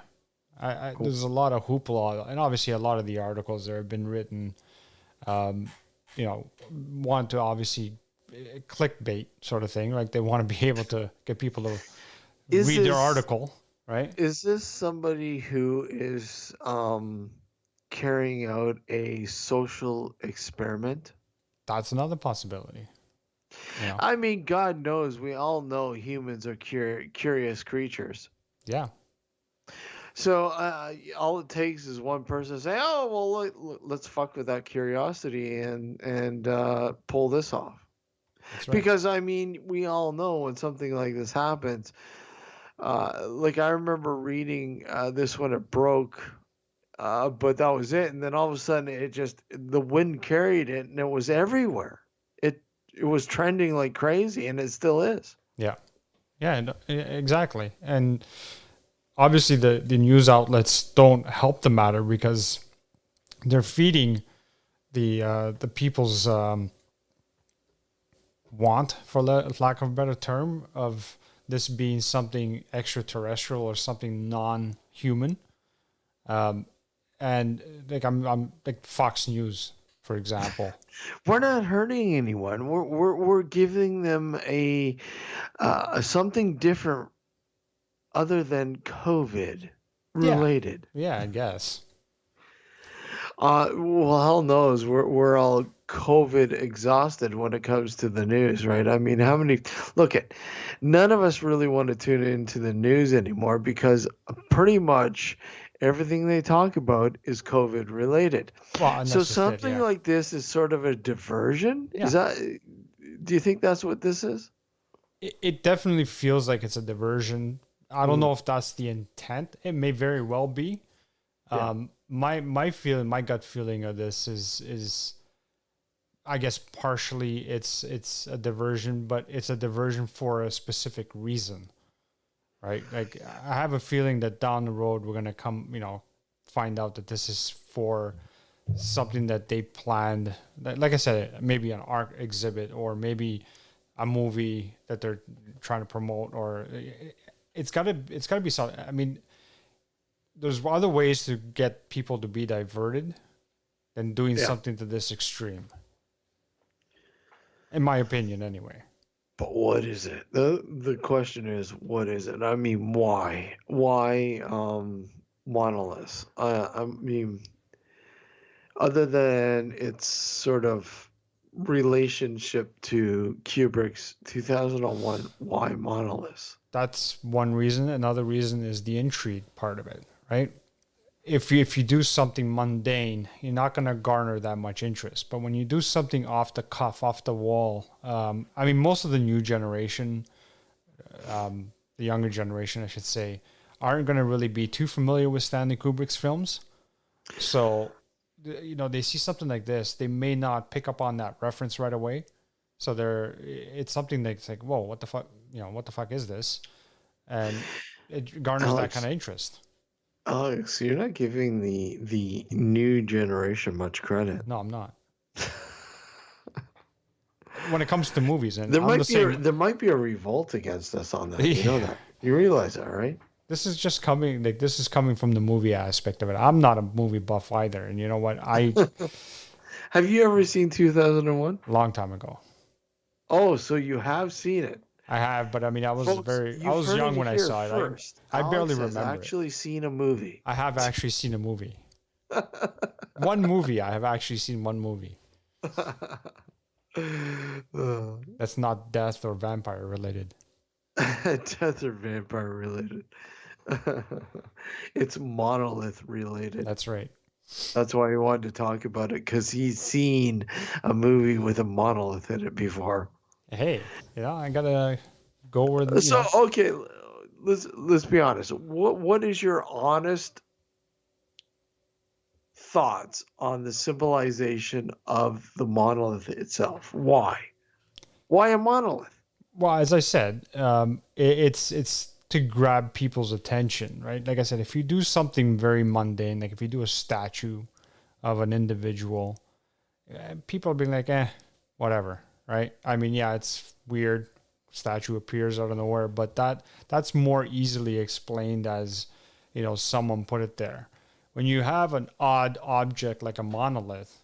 B: Cool. There's a lot of hoopla, and obviously a lot of the articles that have been written, want to obviously clickbait sort of thing. Like they want to be able to get people to read their article, right?
A: Is this somebody who is carrying out a social experiment?
B: That's another possibility.
A: I mean, God knows, we all know humans are curious creatures.
B: Yeah.
A: So all it takes is one person to say, "Oh, well, let's fuck with that curiosity and pull this off." That's right. Because I mean, we all know when something like this happens. Like I remember reading this when it broke, but that was it. And then all of a sudden, the wind carried it, and it was everywhere. It was trending like crazy, and it still is.
B: Yeah, exactly. And obviously, the news outlets don't help the matter because they're feeding the people's want, for lack of a better term, of this being something extraterrestrial or something non-human. And like I'm like Fox News, for example.
A: We're not hurting anyone. We're giving them a something different other than COVID related.
B: Yeah, I guess.
A: Well, hell knows we're all COVID exhausted when it comes to the news, right? I mean, none of us really want to tune into the news anymore because pretty much everything they talk about is COVID related. Well, so something like this is sort of a diversion. Yeah. Do you think that's what this is?
B: It definitely feels like it's a diversion. I don't know if that's the intent. It may very well be. Yeah. My gut feeling of this is I guess partially it's a diversion, but it's a diversion for a specific reason. right? Like I have a feeling that down the road we're gonna find out that this is for something that they planned. Like I said, maybe an art exhibit or maybe a movie that they're trying to promote, or it's gotta be something. I mean, there's other ways to get people to be diverted than doing something to this extreme. In my opinion, anyway.
A: But what is it? The question is, what is it? I mean, why? Why Monoliths? I mean, other than its sort of relationship to Kubrick's 2001, why Monoliths?
B: That's one reason. Another reason is the intrigue part of it, right? If you do something mundane, you're not going to garner that much interest. But when you do something off the cuff, off the wall, I mean, most of the new generation, the younger generation, I should say, aren't going to really be too familiar with Stanley Kubrick's films. So, they see something like this, they may not pick up on that reference right away. So it's something that's like, whoa, what the fuck? What the fuck is this? And it garners that kind of interest.
A: Alex, you're not giving the new generation much credit.
B: No, I'm not. When it comes to movies, and
A: there might be a revolt against us on that. You know that. You realize that, right?
B: This is just coming. Like, this is coming from the movie aspect of it. I'm not a movie buff either, and you know what?
A: Have you ever seen 2001?
B: A long time ago.
A: Oh, so you have seen it?
B: I have, but I mean, I was
A: Folks,
B: young when I saw it. I barely remember.
A: I've actually seen a movie.
B: I have actually seen a movie. One movie. I have actually seen one movie. That's not death or vampire related.
A: Death or vampire related. It's monolith related.
B: That's right.
A: That's why he wanted to talk about it, because he's seen a movie with a monolith in it before.
B: Hey, I gotta go where the.
A: So okay, let's be honest. What is your honest thoughts on the symbolization of the monolith itself? Why a monolith?
B: Well, as I said, it's to grab people's attention, right? Like I said, if you do something very mundane, like if you do a statue of an individual, people will be like, whatever, right? I mean, yeah, it's weird. Statue appears out of nowhere, but that's more easily explained as, someone put it there. When you have an odd object like a monolith,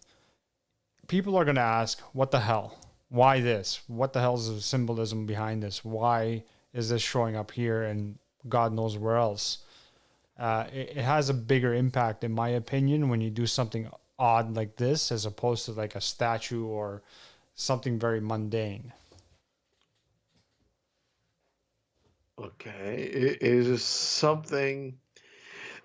B: people are going to ask, what the hell? Why this? What the hell is the symbolism behind this? Why is this showing up here and God knows where else? It has a bigger impact, in my opinion, when you do something odd like this, as opposed to like a statue or something very mundane.
A: Okay. Is this something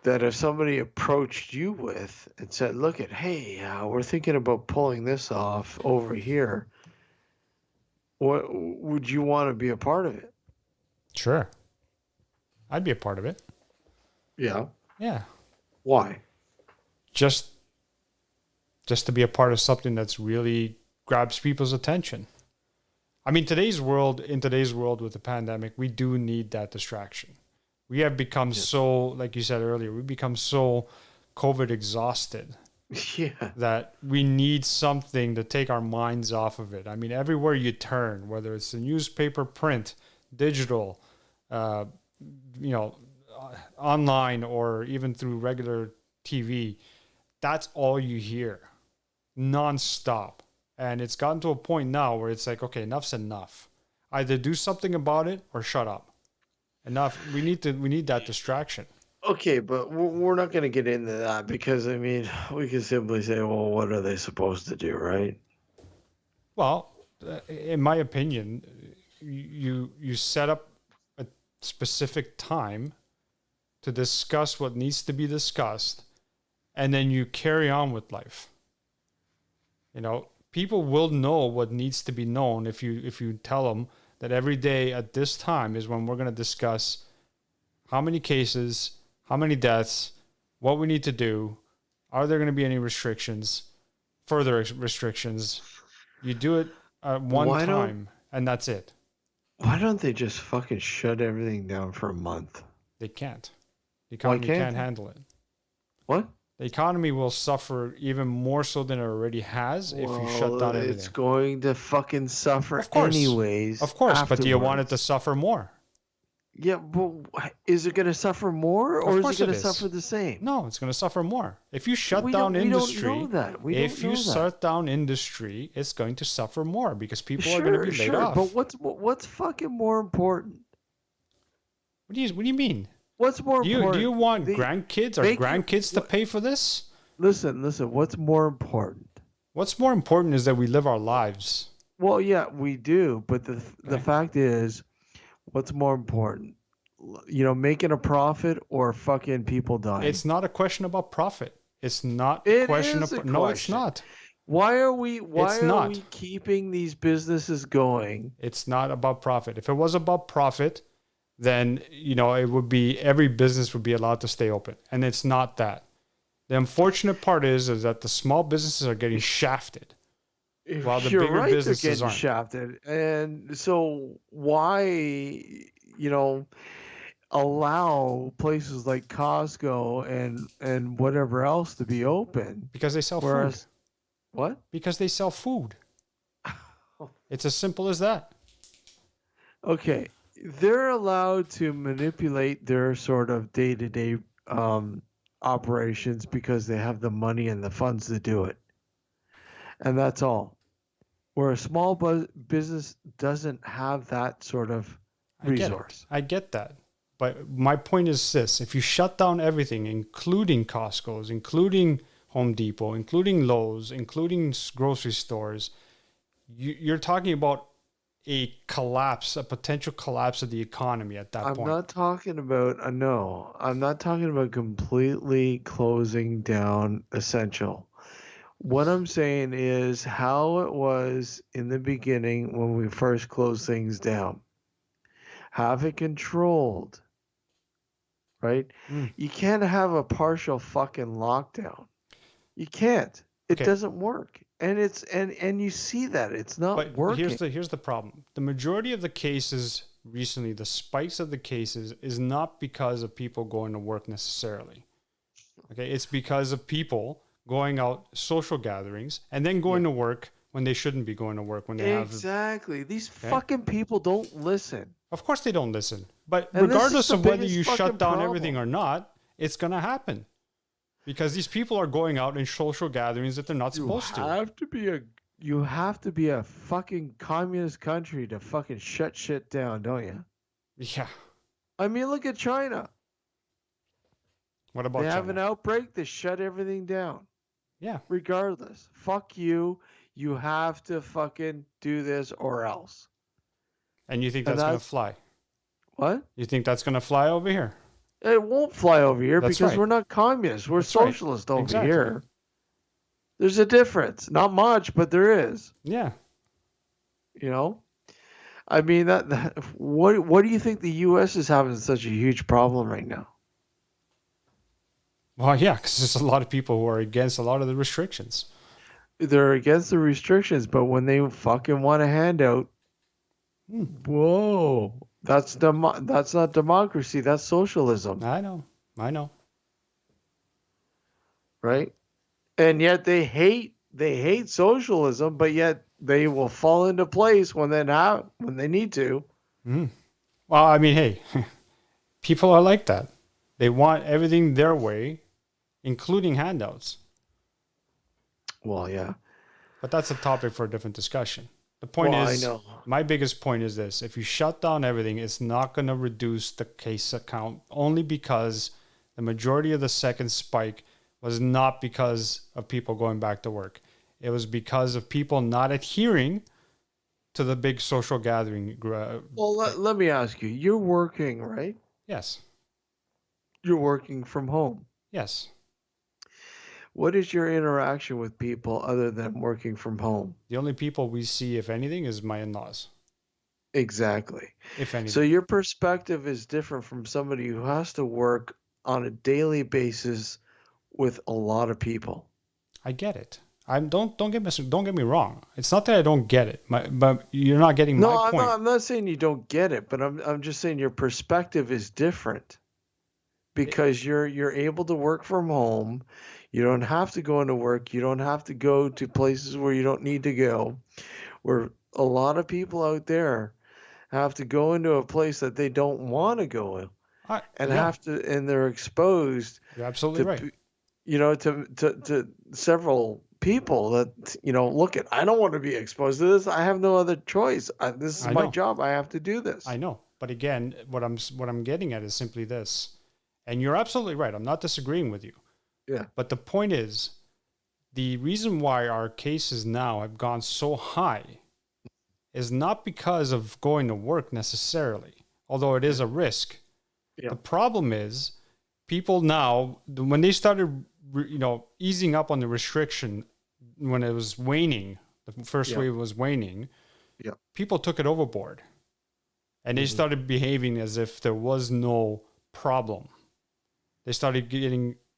A: that if somebody approached you with and said, look at, hey, we're thinking about pulling this off over here, what would you want to be a part of it?
B: Sure. I'd be a part of it.
A: Yeah.
B: Yeah.
A: Why?
B: Just to be a part of something that's really grabs people's attention. I mean, in today's world with the pandemic, we do need that distraction. We have become so, like you said earlier, we become so COVID exhausted.
A: Yeah.
B: That we need something to take our minds off of it. I mean, everywhere you turn, whether it's the newspaper, print, digital, online, or even through regular TV, that's all you hear nonstop. And it's gotten to a point now where it's like, okay, enough's enough. Either do something about it or shut up. Enough. We need that distraction.
A: Okay, but we're not going to get into that, because, I mean, we can simply say, well, what are they supposed to do, right?
B: Well, in my opinion, you set up a specific time to discuss what needs to be discussed, and then you carry on with life. People will know what needs to be known if you tell them that every day at this time is when we're going to discuss how many cases, how many deaths, what we need to do, are there going to be any restrictions, further restrictions. You do it at one time, and that's it.
A: Why don't they just fucking shut everything down for a month?
B: They can't. The
A: Why
B: economy
A: can't
B: can't
A: they?
B: handle it.
A: What?
B: The economy will suffer even more so than it already has if you shut
A: Well,
B: down
A: it's
B: everything.
A: going to fucking suffer
B: Of course.
A: anyways.
B: Of course, but do you want it to
A: afterwards.
B: suffer more?
A: Yeah, but is it going to suffer more, or
B: Of
A: is it
B: course
A: going
B: it
A: to
B: is.
A: suffer the same?
B: No, it's going to suffer more. If you shut
A: We
B: down
A: don't
B: industry,
A: know that. We
B: if
A: don't
B: you
A: know that.
B: shut down industry, it's going to suffer more because people are going to be laid off.
A: But what's fucking more important?
B: What do you mean?
A: What's more important?
B: Do you want
A: The-
B: grandkids or
A: making-
B: grandkids to pay for this?
A: Listen. What's more important?
B: What's more important is that we live our lives.
A: Well, yeah, we do, but the
B: Okay.
A: fact is, what's more important? You know, making a profit or fucking people dying?
B: It's not a question about profit. It's not
A: It
B: a question
A: is a
B: of no, it's
A: question.
B: not.
A: Why are we
B: not.
A: we keeping these businesses going?
B: It's not about profit. If it was about profit, then it would be every business would be allowed to stay open, and it's not that. The unfortunate part is that the small businesses are getting shafted, while the
A: You're
B: bigger
A: right, they're
B: businesses
A: getting
B: aren't.
A: shafted. And so why, allow places like Costco and whatever else to be open?
B: Because they sell food.
A: Whereas, what?
B: Because they sell food. It's as simple as that.
A: Okay, they're allowed to manipulate their sort of day-to-day operations because they have the money and the funds to do it. And that's all. Where a small business doesn't have that sort of resource.
B: I get that. But my point is this. If you shut down everything, including Costco's, including Home Depot, including Lowe's, including grocery stores, you're talking about a collapse, a potential collapse of the economy at that point.
A: I'm not talking about I'm not talking about completely closing down essential. What I'm saying is how it was in the beginning when we first closed things down. Have it controlled, right? You can't have a partial fucking lockdown. You can't. It
B: Okay.
A: doesn't work. And and you see that it's not
B: But
A: working.
B: here's the problem. The majority of the cases recently, the spikes of the cases is not because of people going to work necessarily. Okay, it's because of people going out social gatherings and then going to work when they shouldn't be going to work when they have.
A: Exactly. These fucking people don't listen.
B: Of course they don't listen. But
A: And this is
B: regardless
A: the
B: of whether
A: biggest
B: you shut
A: fucking
B: down
A: problem.
B: everything or not, it's going to happen. Because these people are going out in social gatherings that they're not supposed to.
A: You have to be a fucking communist country to fucking shut shit down, don't you?
B: Yeah.
A: I mean, look at China.
B: What about
A: They have an
B: China?
A: outbreak, they shut everything down.
B: Yeah.
A: Regardless. Fuck you. You have to fucking do this or else.
B: And you think
A: And
B: that's going to
A: that's-
B: fly?
A: What?
B: You think that's going to fly over here?
A: It won't fly over here
B: That's
A: because
B: right.
A: we're not communists. We're
B: That's right.
A: socialists over
B: Exactly.
A: here. There's a difference. Not much, but there is.
B: Yeah.
A: You know? I mean, what do you think the U.S. is having such a huge problem right now?
B: Well, yeah, because there's a lot of people who are against a lot of the restrictions.
A: They're against the restrictions, but when they fucking want a handout, whoa, that's not democracy. That's socialism,
B: I know.
A: right? And yet they hate socialism, but yet they will fall into place when they need to.
B: Well, I mean, hey, people are like that. They want everything their way, including handouts.
A: Well, yeah.
B: But that's a topic for a different discussion. The point
A: Well,
B: is,
A: I know.
B: my biggest point is this. If you shut down everything, it's not going to reduce the case count only because the majority of the second spike was not because of people going back to work. It was because of people not adhering to the big social gathering.
A: Well, let me ask you. You're working, right?
B: Yes.
A: You're working from home.
B: Yes.
A: What is your interaction with people other than working from home?
B: The only people we see, if anything, is my in-laws.
A: Exactly.
B: If anything.
A: So your perspective is different from somebody who has to work on a daily basis with a lot of people.
B: I get it. Don't get me wrong. It's not that I don't get it, but you're not getting
A: No,
B: my point.
A: I'm not saying you don't get it, but I'm just saying your perspective is different because you're able to work from home. You don't have to go into work. You don't have to go to places where you don't need to go. Where a lot of people out there have to go into a place that they don't want to go in and
B: Yeah,
A: and they're exposed
B: you're absolutely
A: to
B: right.
A: to several people that look at. I don't want to be exposed to this. I have no other choice. This is
B: I
A: my
B: know.
A: job. I have to do this.
B: I know, but again, what I'm getting at is simply this, and you're absolutely right. I'm not disagreeing with you.
A: Yeah.
B: But the point is, the reason why our cases now have gone so high is not because of going to work necessarily, although it is a risk.
A: Yeah.
B: The problem is people now, when they started, easing up on the restriction, when it was waning, the first wave was waning, people took it overboard. And they started behaving as if there was no problem. They started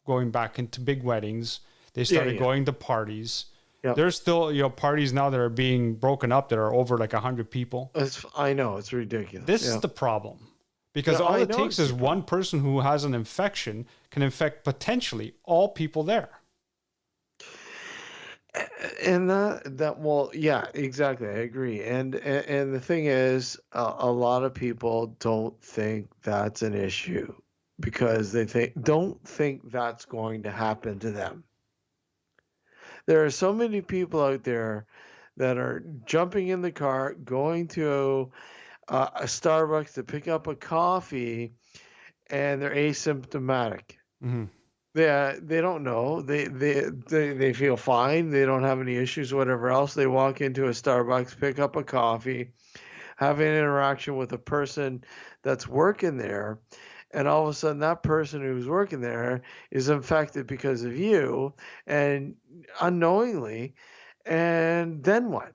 B: going back into big weddings. They started going to parties. Yeah. There's still, parties now that are being broken up that are over like 100 people.
A: I know, it's ridiculous.
B: This is the problem. Because all it takes is one person who has an infection can infect potentially all people there.
A: And well, yeah, exactly. I agree. And the thing is, a lot of people don't think that's an issue because they don't think that's going to happen to them. There are so many people out there that are jumping in the car, going to a Starbucks to pick up a coffee, and they're asymptomatic.
B: Mm-hmm.
A: They don't know. They feel fine. They don't have any issues, whatever else. They walk into a Starbucks, pick up a coffee, have an interaction with a person that's working there, and all of a sudden that person who's working there is infected because of you and unknowingly, and then what?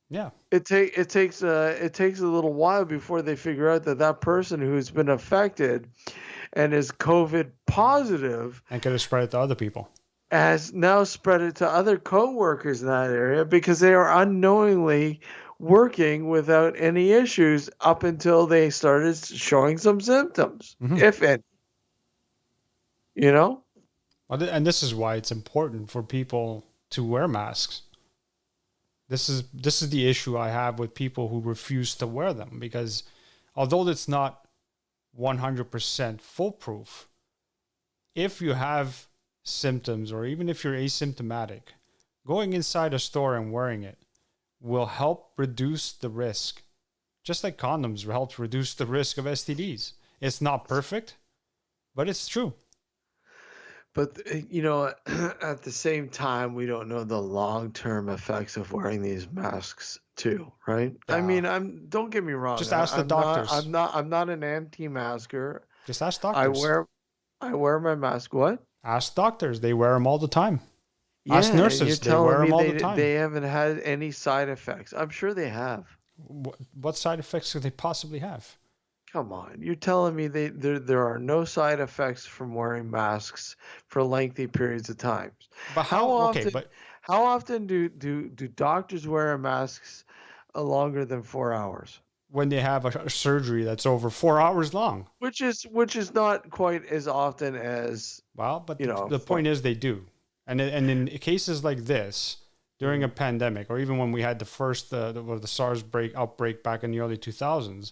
B: Yeah.
A: It takes a little while before they figure out that person who's been affected and is COVID positive
B: and could have spread it to other people,
A: has now spread it to other co-workers in that area because they are unknowingly working without any issues up until they started showing some symptoms, if any.
B: And this is why it's important for people to wear masks. This is the issue I have with people who refuse to wear them, because although it's not 100% foolproof, if you have symptoms or even if you're asymptomatic, going inside a store and wearing it will help reduce the risk, just like condoms help reduce the risk of STDs. It's not perfect, but it's true.
A: But, at the same time, we don't know the long-term effects of wearing these masks too, right? I mean, don't get me wrong.
B: Just ask the doctors.
A: I'm not an anti-masker.
B: Just ask doctors.
A: I wear my mask. What?
B: Ask doctors. They wear them all the time.
A: Yeah,
B: ask nurses. They wear them all the time.
A: They haven't had any side effects. I'm sure they have.
B: What side effects could they possibly have?
A: Come on, you're telling me there are no side effects from wearing masks for lengthy periods of time.
B: But how often?
A: How often do doctors wear masks longer than 4 hours?
B: When they have a surgery that's over 4 hours long,
A: which is not quite as often as
B: but the point is they do, and in cases like this during a pandemic, or even when we had the first the SARS outbreak back in the early 2000s.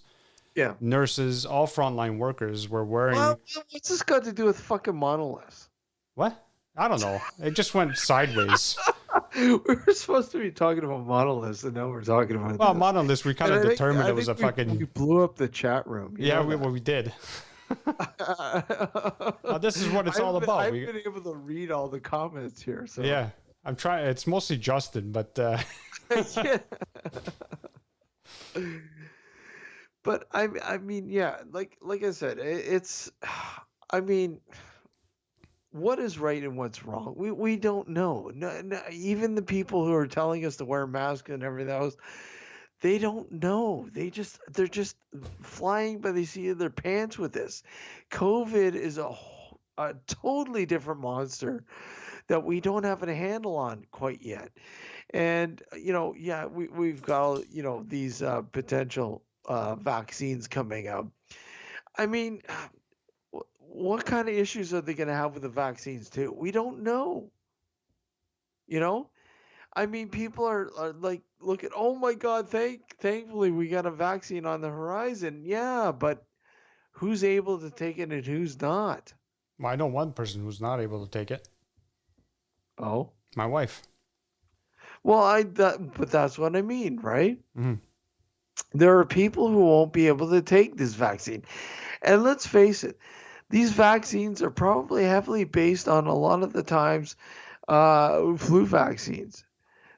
A: Yeah,
B: nurses, all frontline workers were wearing.
A: Well, what's this got to do with fucking monoliths?
B: What? I don't know. It just went sideways.
A: We were supposed to be talking about monoliths, and now we're talking about.
B: Well, monoliths. We kind of determined it was a fucking.
A: We blew up the chat room.
B: Yeah, we did. Now, this is what it's all about.
A: I've been able to read all the comments here. So
B: yeah, I'm trying. It's mostly Justin, but.
A: Yeah. But I mean, yeah, like I said, it's, I mean, what is right and what's wrong? We don't know. No, even the people who are telling us to wear masks and everything else, they don't know. They're just flying by the seat of their pants with this. COVID is a totally different monster that we don't have a handle on quite yet. And yeah, we've got these potential vaccines coming up. I mean, what kind of issues are they going to have with the vaccines too? We don't know. You know, I mean, people are like, look at, oh my God, thankfully we got a vaccine on the horizon. Yeah, but who's able to take it and who's not?
B: Well, I know one person who's not able to take it.
A: Oh,
B: My wife.
A: well, but that's what I mean, right?
B: Mhm.
A: There are people who won't be able to take this vaccine. And let's face it, these vaccines are probably heavily based on a lot of the times flu vaccines.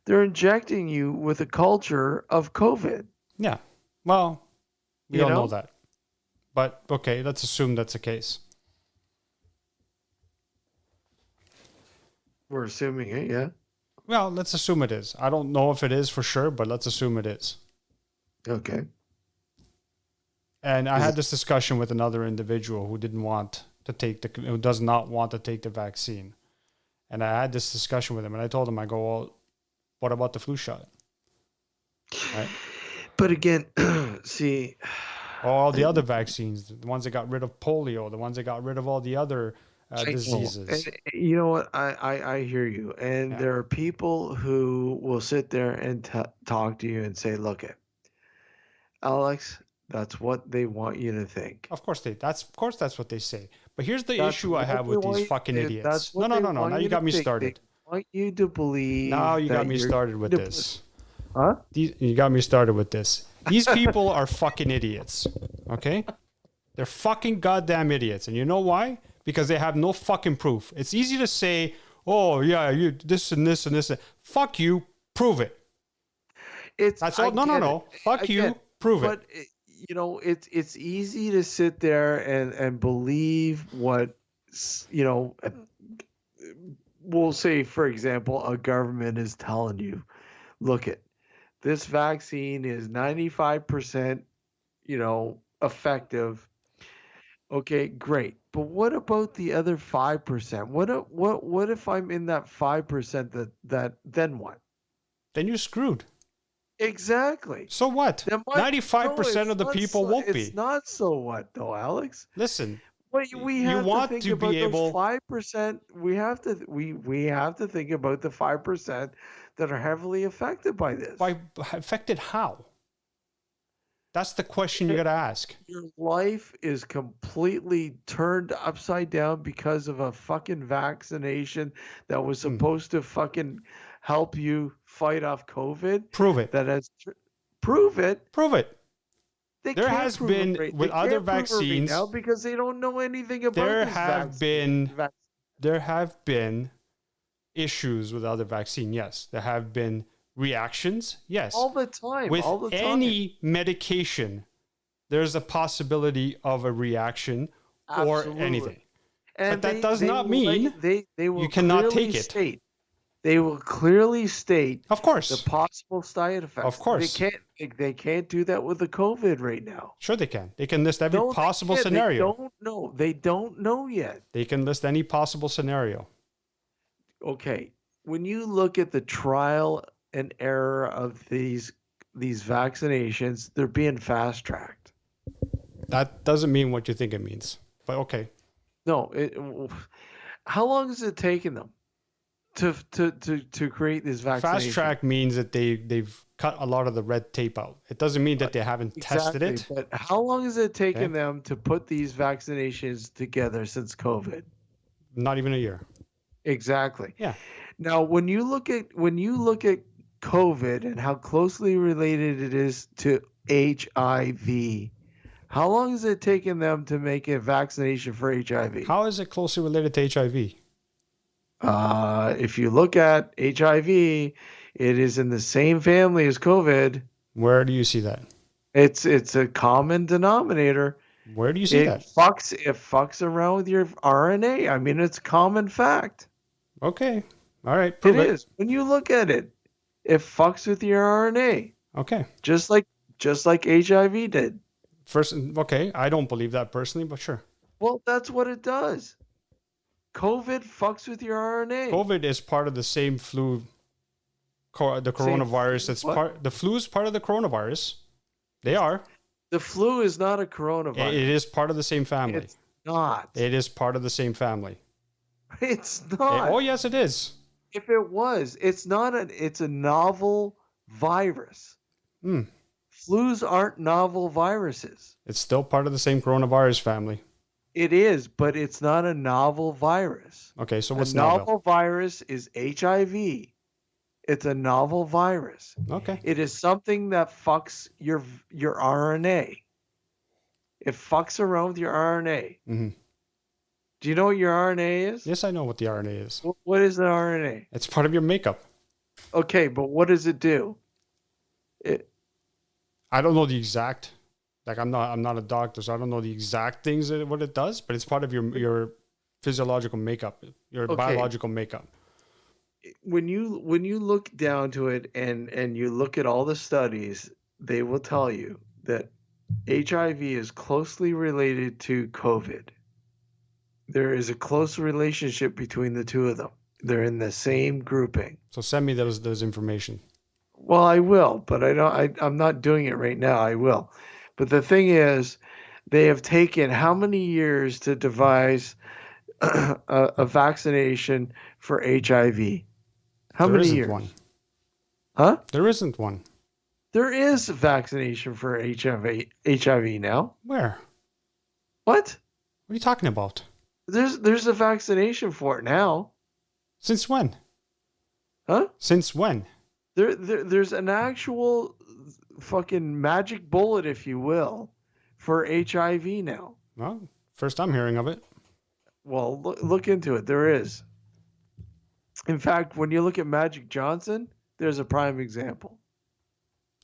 A: They're injecting you with a culture of COVID.
B: Yeah. Well, we
A: You
B: don't know
A: know?
B: that. But okay, let's assume that's the case.
A: We're assuming it, yeah.
B: Well, let's assume it is. I don't know if it is for sure, but let's assume it is.
A: Okay.
B: And I had this discussion with another individual who who does not want to take the vaccine. And I had this discussion with him, and I told him, I go, well, what about the flu shot? Right?
A: But again, see,
B: All the other vaccines, the ones that got rid of polio, the ones that got rid of all the other
A: I know.
B: diseases.
A: And you know what? I hear you. And
B: Yeah.
A: there are people who will sit there and talk to you and say, look it, Alex, that's what they want you to think.
B: Of course that's what they say. But here's the
A: That's
B: issue I
A: what
B: have
A: they
B: with
A: want
B: these
A: you-
B: fucking idiots.
A: That's
B: No,
A: what
B: no,
A: they
B: no, no.
A: want
B: Now you
A: to
B: got me
A: think.
B: started.
A: They want you to believe.
B: Now you got
A: that
B: me
A: you're
B: started with
A: going to
B: this.
A: Huh?
B: You got me started with this. These people are fucking idiots. Okay? They're fucking goddamn idiots. And you know why? Because they have no fucking proof. It's easy to say, oh, yeah, you this and this and this. Fuck you. Prove it. That's all. No. Fuck you. Prove it.
A: But it's easy to sit there and believe what we'll say, for example, a government is telling you. Look at this vaccine is 95%, effective. Okay, great. But what about the other 5%? What if I'm in that 5% that then what?
B: Then you're screwed.
A: Exactly.
B: So what?
A: That might-
B: 95% of the people won't be.
A: It's not so what though, Alex.
B: Listen,
A: We
B: You
A: have
B: want
A: to think
B: to
A: about
B: be able-
A: those 5%. We have to think about the 5% that are heavily affected by this.
B: by affected how? That's the question you got to ask.
A: Your life is completely turned upside down because of a fucking vaccination that was supposed to fucking help you fight off COVID.
B: Prove it.
A: That has prove it.
B: Prove it.
A: They
B: There
A: can't
B: has
A: prove it
B: been
A: right-
B: with
A: they
B: other
A: can't prove it right
B: vaccines-
A: now because they don't know anything about
B: There
A: this
B: have
A: vaccine.
B: been there have been issues with other vaccine. Yes, there have been reactions. Yes,
A: all the time.
B: with
A: all the time.
B: any medication, there's a possibility of a reaction or
A: Absolutely.
B: anything.
A: And
B: But that does not mean
A: they will
B: you cannot
A: clearly
B: take it.
A: State, they will clearly state
B: Of course,
A: the possible side effects.
B: Of course.
A: They can't do that with the COVID right now.
B: sure they can. They can list every
A: No, they
B: possible
A: can't.
B: scenario.
A: They don't know. They don't know yet.
B: They can list any possible scenario.
A: Okay, when you look at the trial and error of these vaccinations, they're being fast tracked.
B: That doesn't mean what you think it means. But okay.
A: No, how long has it taken them to create this vaccination?
B: Fast track means that they've cut a lot of the red tape out. It doesn't mean that they haven't tested it.
A: But how long has it taken
B: Okay.
A: them to put these vaccinations together since COVID?
B: Not even a year.
A: Exactly.
B: Yeah.
A: Now, when you look at COVID and how closely related it is to HIV, how long has it taken them to make a vaccination for HIV?
B: How is it closely related to HIV?
A: If you look at HIV, it is in the same family as COVID.
B: Where do you see that?
A: It's a common denominator.
B: Where do you see
A: It
B: that?
A: fucks around with your RNA. I mean, it's common fact.
B: Okay. All right.
A: It
B: Prove it.
A: is. When you look at it, it fucks with your RNA,
B: Okay.
A: just like HIV did.
B: Okay. I don't believe that personally, but sure.
A: Well, that's what it does. COVID fucks with your RNA.
B: COVID is part of the same flu, the coronavirus. It's the flu is part of the coronavirus. They are.
A: The flu is not a coronavirus.
B: It is part of the same family.
A: It's not.
B: It is part of the same family.
A: It's not.
B: Oh, yes, it is.
A: If it was, it's not it's a novel virus. Flus aren't novel viruses.
B: It's still part of the same coronavirus family.
A: It is, but it's not a novel virus.
B: Okay, so what's
A: a novel virus is HIV. It's a novel virus.
B: Okay.
A: It is something that fucks your RNA. It fucks around with your RNA.
B: Mm-hmm.
A: Do you know what your RNA is?
B: Yes, I know what the RNA is.
A: What is the RNA?
B: It's part of your makeup.
A: Okay, but what does it do?
B: I don't know the exact. Like I'm not a doctor, so I don't know the exact things that what it does. But it's part of your physiological makeup, your biological makeup.
A: When you look down to it and you look at all the studies, they will tell you that HIV is closely related to COVID. There is a close relationship between the two of them. They're in the same grouping.
B: So send me those information.
A: Well, I will, but I'm not doing it right now. I will. But the thing is, they have taken how many years to devise a vaccination for HIV? How many years?
B: One.
A: Huh?
B: There isn't one.
A: There is a vaccination for HIV now.
B: Where?
A: What?
B: What are you talking about?
A: There's a vaccination for it now.
B: Since when?
A: Huh?
B: Since when?
A: There's an actual fucking magic bullet, if you will, for HIV now.
B: Well, first I'm hearing of it.
A: Well, look into it. There is. In fact, when you look at Magic Johnson, there's a prime example.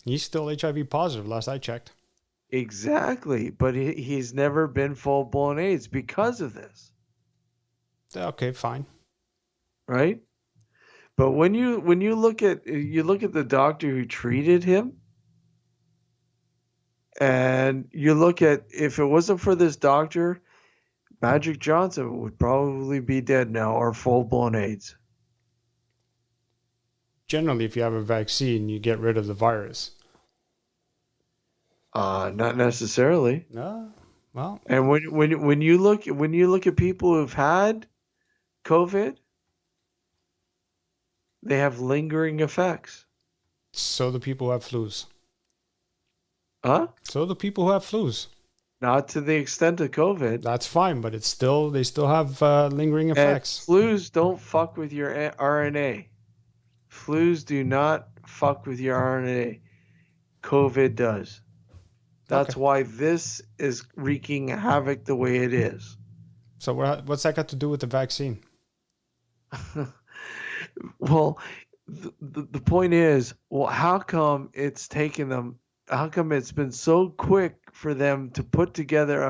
B: He's still HIV positive, last I checked.
A: Exactly, but he's never been full-blown AIDS because of this.
B: Okay, fine.
A: Right? But when you look at the doctor who treated him, and you look at, if it wasn't for this doctor, Magic Johnson would probably be dead now or full-blown AIDS.
B: Generally, if you have a vaccine, you get rid of the virus.
A: Not necessarily.
B: No. Well.
A: And when you look at people who've had COVID, they have lingering effects.
B: So the people who have flus.
A: Huh?
B: So the people who have flus.
A: Not to the extent of COVID.
B: That's fine, but they still have lingering effects.
A: And flus don't fuck with your RNA. Flus do not fuck with your RNA. COVID does. That's why this is wreaking havoc the way it is.
B: So what's that got to do with the vaccine?
A: Well, the point is, well, how come it's taken them? How come it's been so quick for them to put together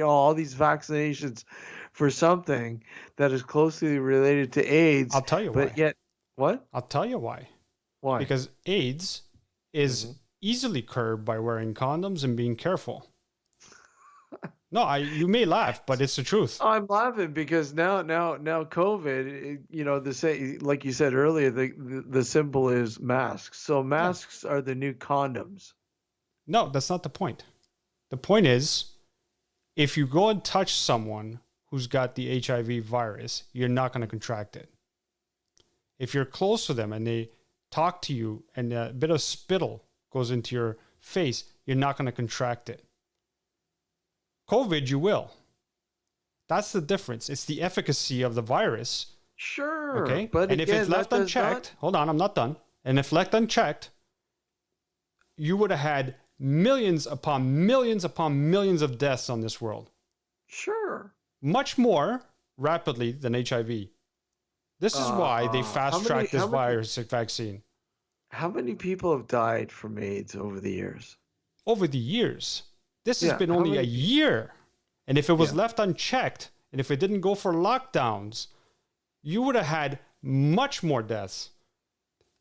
A: all these vaccinations for something that is closely related to AIDS?
B: I'll tell you why.
A: But yet, what?
B: I'll tell you why.
A: Why?
B: Because AIDS is easily curbed by wearing condoms and being careful. No, you may laugh, but it's the truth.
A: I'm laughing because now COVID, like you said earlier, the symbol is masks. So masks are the new condoms.
B: No, that's not the point. The point is, if you go and touch someone who's got the HIV virus, you're not going to contract it. If you're close to them and they talk to you and a bit of spittle goes into your face, you're not going to contract it. COVID, you will. That's the difference. It's the efficacy of the virus.
A: Sure.
B: Okay.
A: But
B: and if it's left unchecked, hold on, I'm not done. And if left unchecked, you would have had millions upon millions upon millions of deaths on this world.
A: Sure.
B: Much more rapidly than HIV. This is why they fast-tracked this virus vaccine.
A: How many people have died from AIDS over the years?
B: Over the years. This has been only a year. And if it was left unchecked, and if it didn't go for lockdowns, you would have had much more deaths,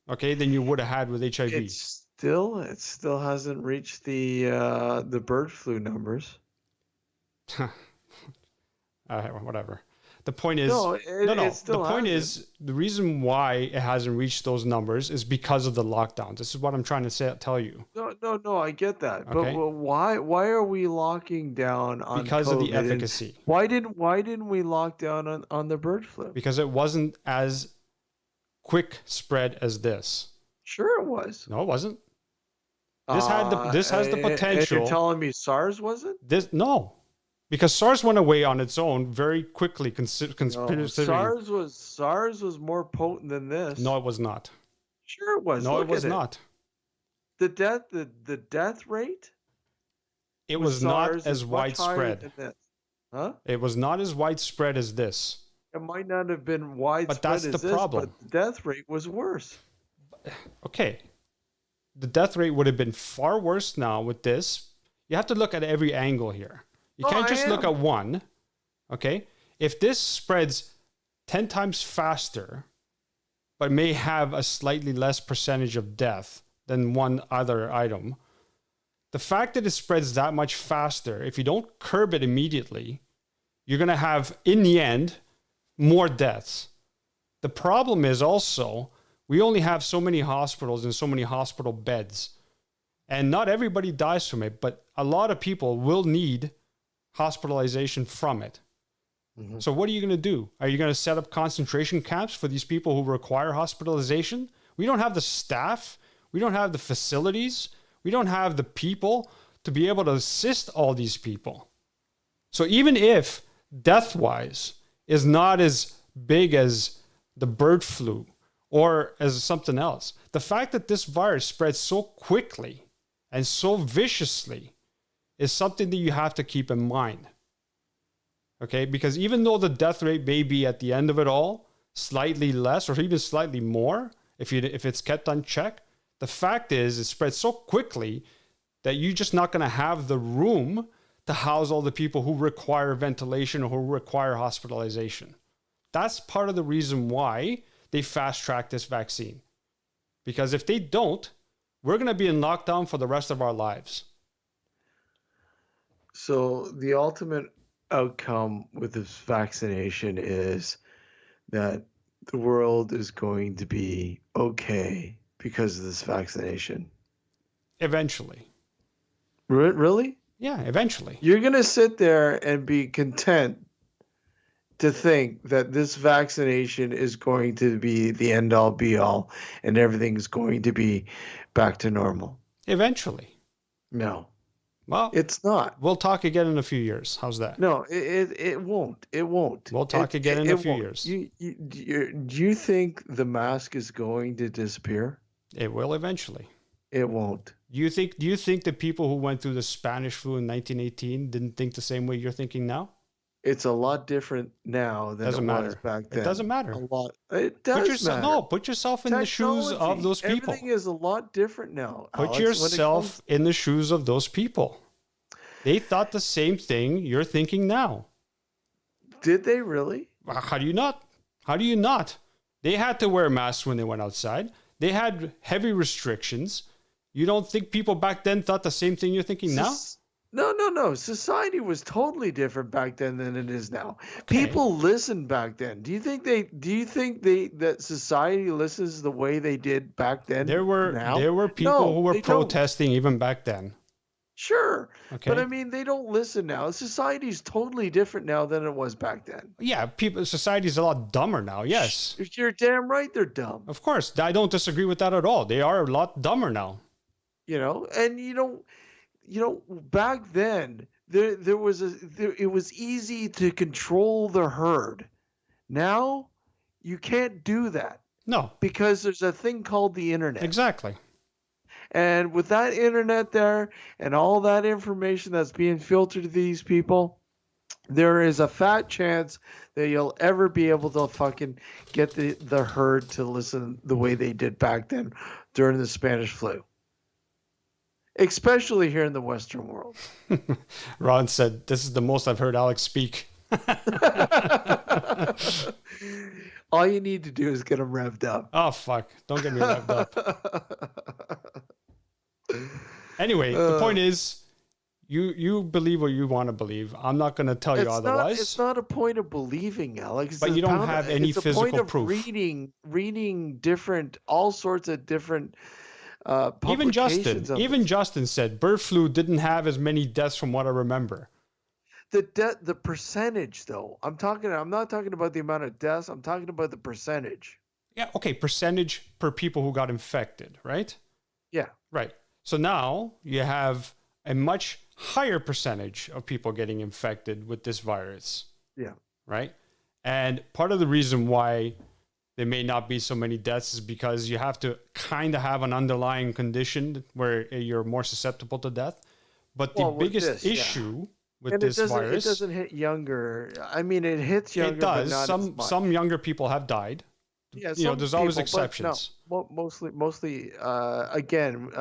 B: okay, than you would have had with HIV.
A: It still hasn't reached the bird flu numbers.
B: Whatever. The point is,
A: No, it still
B: the point
A: hasn't.
B: is, the reason why it hasn't reached those numbers is because of the lockdowns. This is what I'm trying to tell you.
A: No, I get that. But
B: Okay.
A: why are we locking down on
B: Because of the
A: COVID? And
B: efficacy.
A: why didn't we lock down on the bird flu?
B: Because it wasn't as quick spread as this.
A: Sure, it was.
B: No, it wasn't. This has the
A: And
B: potential.
A: you're telling me SARS wasn't?
B: No, because SARS went away on its own very quickly.
A: No,
B: Considering
A: SARS was more potent than this.
B: no, it was not.
A: Sure it was.
B: No,
A: Look
B: it was
A: at
B: not.
A: The death rate.
B: It
A: with
B: was not
A: SARS
B: as
A: is much higher
B: widespread.
A: than this. Huh?
B: It was not as widespread as this.
A: It might not have been widespread
B: that's
A: as
B: the
A: this,
B: problem.
A: but the death rate was worse.
B: Okay, the death rate would have been far worse now with this. You have to look at every angle here. You
A: Oh,
B: can't
A: I
B: just look
A: am.
B: at one. Okay, if this spreads 10 times faster, but may have a slightly less percentage of death than one other item, the fact that it spreads that much faster, if you don't curb it immediately, you're going to have, in the end, more deaths. The problem is also, we only have so many hospitals and so many hospital beds. And not everybody dies from it, but a lot of people will need hospitalization from it.
A: Mhm.
B: So what are you going to do? Are you going to set up concentration camps for these people who require hospitalization? We don't have the staff. We don't have the facilities. We don't have the people to be able to assist all these people. So even if death-wise is not as big as the bird flu or as something else, the fact that this virus spreads so quickly and so viciously is something that you have to keep in mind. Okay, because even though the death rate may be at the end of it all slightly less or even slightly more if it's kept unchecked, the fact is it spreads so quickly that you're just not going to have the room to house all the people who require ventilation or who require hospitalization. That's part of the reason why they fast-track this vaccine. Because if they don't, we're going to be in lockdown for the rest of our lives.
A: So the ultimate outcome with this vaccination is that the world is going to be okay because of this vaccination.
B: Eventually.
A: Really?
B: Yeah, eventually.
A: You're going to sit there and be content to think that this vaccination is going to be the end all be all and everything's going to be back to normal.
B: Eventually.
A: No,
B: Well,
A: it's not.
B: we'll talk again in a few years. How's that?
A: No, it won't. It won't.
B: We'll talk again in a few years.
A: Do you think the mask is going to disappear?
B: It will eventually.
A: It won't.
B: Do you think the people who went through the Spanish flu in 1918 didn't think the same way you're thinking now?
A: It's a lot different now than
B: Doesn't
A: it was
B: matter.
A: back then.
B: It doesn't matter.
A: A lot. It does matter.
B: No, put yourself in the shoes of
A: Technology,
B: those people.
A: Everything is a lot different now.
B: Put
A: Alex,
B: yourself in the shoes of those people. They thought the same thing you're thinking now.
A: Did they really?
B: How do you not? How do you not? They had to wear masks when they went outside. They had heavy restrictions. You don't think people back then thought the same thing you're thinking now?
A: No. Society was totally different back then than it is now. People listened back then. Do you think that society listens the way they did back then?
B: There were people
A: No,
B: who were
A: they don't.
B: protesting even back then.
A: Sure.
B: Okay.
A: But I mean, they don't listen now. Society's totally different now than it was back then.
B: Yeah, society's a lot dumber now. Yes.
A: You're damn right they're dumb.
B: Of course. I don't disagree with that at all. They are a lot dumber now.
A: Back then it was easy to control the herd. Now you can't do that.
B: No.
A: Because there's a thing called the internet.
B: Exactly.
A: And with that internet there and all that information that's being filtered to these people, there is a fat chance that you'll ever be able to fucking get the herd to listen the way they did back then during the Spanish flu. Especially here in the Western world.
B: Ron said, "This is the most I've heard Alex speak."
A: All you need to do is get them revved up.
B: Oh, fuck. Don't get me revved up. Anyway, the point is, You believe what you want to believe. I'm not going to tell you otherwise.
A: It's not a point of believing, Alex.
B: But you don't have any
A: it's a
B: physical
A: point of
B: proof.
A: Reading different, all sorts of different publications.
B: Even Justin said bird flu didn't have as many deaths from what I remember.
A: The percentage, though. I'm not talking about the amount of deaths. I'm talking about the percentage.
B: Yeah, okay, percentage per people who got infected, right?
A: Yeah.
B: Right. So now you have a much higher percentage of people getting infected with this virus.
A: Yeah.
B: Right? And part of the reason why there may not be so many deaths is because you have to kind of have an underlying condition where you're more susceptible to death. But the biggest issue with this virus...
A: It doesn't hit younger. I mean, it hits younger,
B: it does.
A: But not as much.
B: Some younger people have died.
A: Yeah,
B: there's always exceptions.
A: No, mostly, again,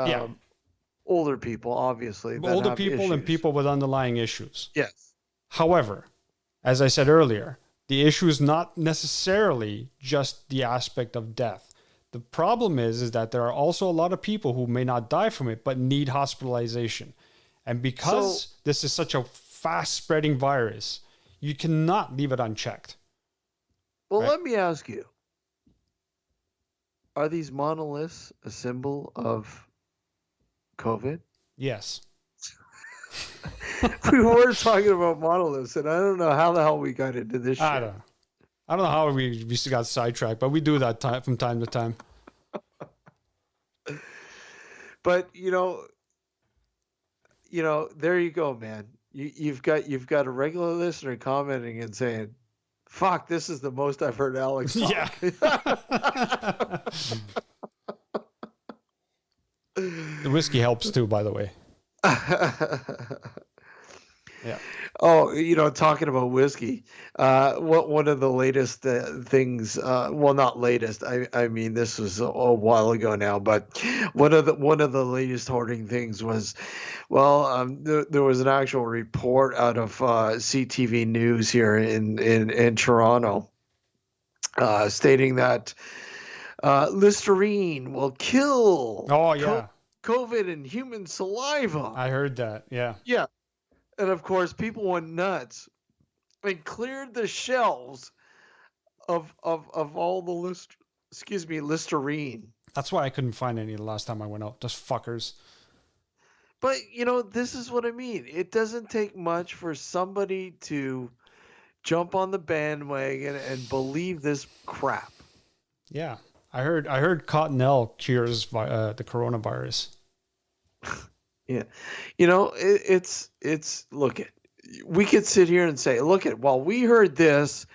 A: older people, obviously.
B: Older people and people with underlying issues.
A: Yes.
B: However, as I said earlier, the issue is not necessarily just the aspect of death. The problem is that there are also a lot of people who may not die from it, but need hospitalization. And because this is such a fast-spreading virus, you cannot leave it unchecked.
A: Well, let me ask you. Are these monoliths a symbol of COVID?
B: Yes.
A: We were talking about monoliths, and I don't know how the hell we got into this shit.
B: I don't know how we got sidetracked, but we do that from time to time.
A: But there you go, man. You've got a regular listener commenting and saying, "Fuck, this is the most I've heard Alex talk."
B: Yeah. The whiskey helps too, by the way. Yeah.
A: Oh, talking about whiskey. One of the latest things. Well, not latest. I mean, this was a while ago now. But one of the latest hoarding things was, there was an actual report out of CTV News here in Toronto, stating that Listerine will kill.
B: Oh yeah.
A: COVID in human saliva.
B: I heard that. Yeah.
A: Yeah. And of course, people went nuts and cleared the shelves of all the Listerine.
B: That's why I couldn't find any the last time I went out. Just fuckers.
A: But this is what I mean. It doesn't take much for somebody to jump on the bandwagon and believe this crap.
B: Yeah, I heard Cottonelle cures the coronavirus.
A: Yeah, it's look at. We could sit here and say, look at, well, we heard this,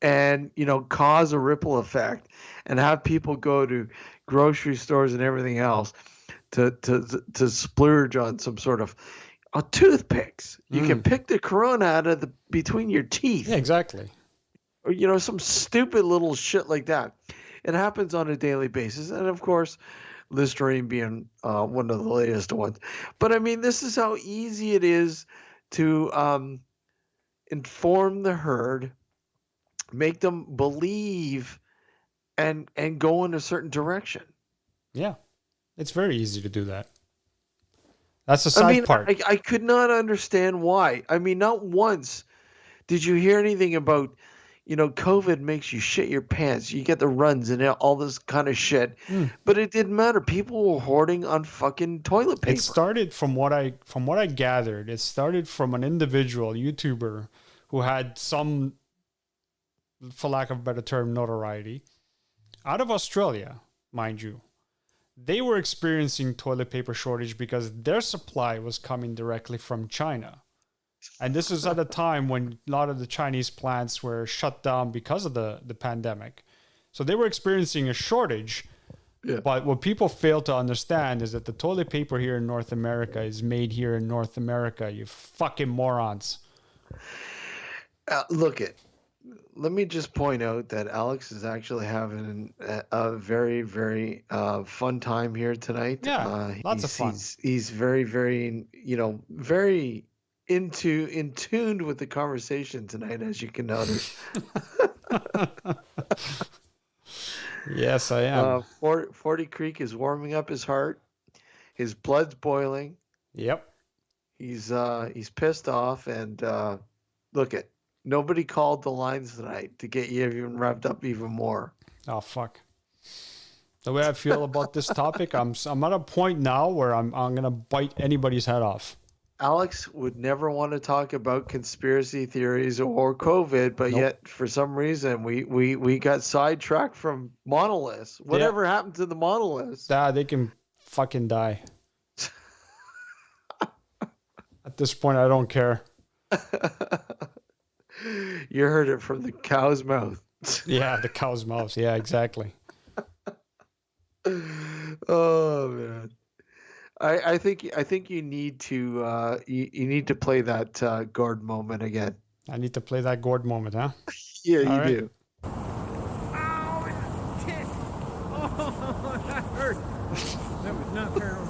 A: and cause a ripple effect, and have people go to grocery stores and everything else to splurge on some sort of toothpicks. You can pick the corona out of between your teeth.
B: Yeah, exactly.
A: Or some stupid little shit like that. It happens on a daily basis, and of course, Listerine being one of the latest ones. But I mean, this is how easy it is to inform the herd, make them believe, and go in a certain direction.
B: Yeah, it's very easy to do that. That's the side part.
A: I could not understand why. I mean, not once did you hear anything about, COVID makes you shit your pants. You get the runs and all this kind of shit. But it didn't matter. People were hoarding on fucking toilet paper.
B: It started from what I gathered. It started from an individual YouTuber who had some, for lack of a better term, notoriety, out of Australia, mind you. They were experiencing toilet paper shortage because their supply was coming directly from China. And this was at a time when a lot of the Chinese plants were shut down because of the pandemic. So they were experiencing a shortage. Yeah. But what people fail to understand is that the toilet paper here in North America is made here in North America, you fucking morons.
A: Let me just point out that Alex is actually having a very, very fun time here tonight.
B: Yeah, lots of fun.
A: He's very, very, very in tuned with the conversation tonight, as you can notice.
B: Yes, I am.
A: 40 Creek is warming up his heart. His blood's boiling.
B: Yep.
A: He's pissed off, and look at nobody called the lines tonight to get you even revved up even more.
B: Oh fuck. The way I feel about this topic, I'm at a point now where I'm gonna bite anybody's head off.
A: Alex would never want to talk about conspiracy theories or COVID, but yet for some reason we got sidetracked from monoliths. Whatever happened to the monoliths?
B: They can fucking die. At this point, I don't care.
A: You heard it from the cow's mouth.
B: Yeah, the cow's mouth. Yeah, exactly.
A: Oh man. I think you need to you need to play that Gord moment again.
B: I need to play that Gord moment, huh?
A: Yeah,
B: All
A: you
B: right.
A: do.
C: Ow! Shit! Oh, that hurt. That was Nocturnal.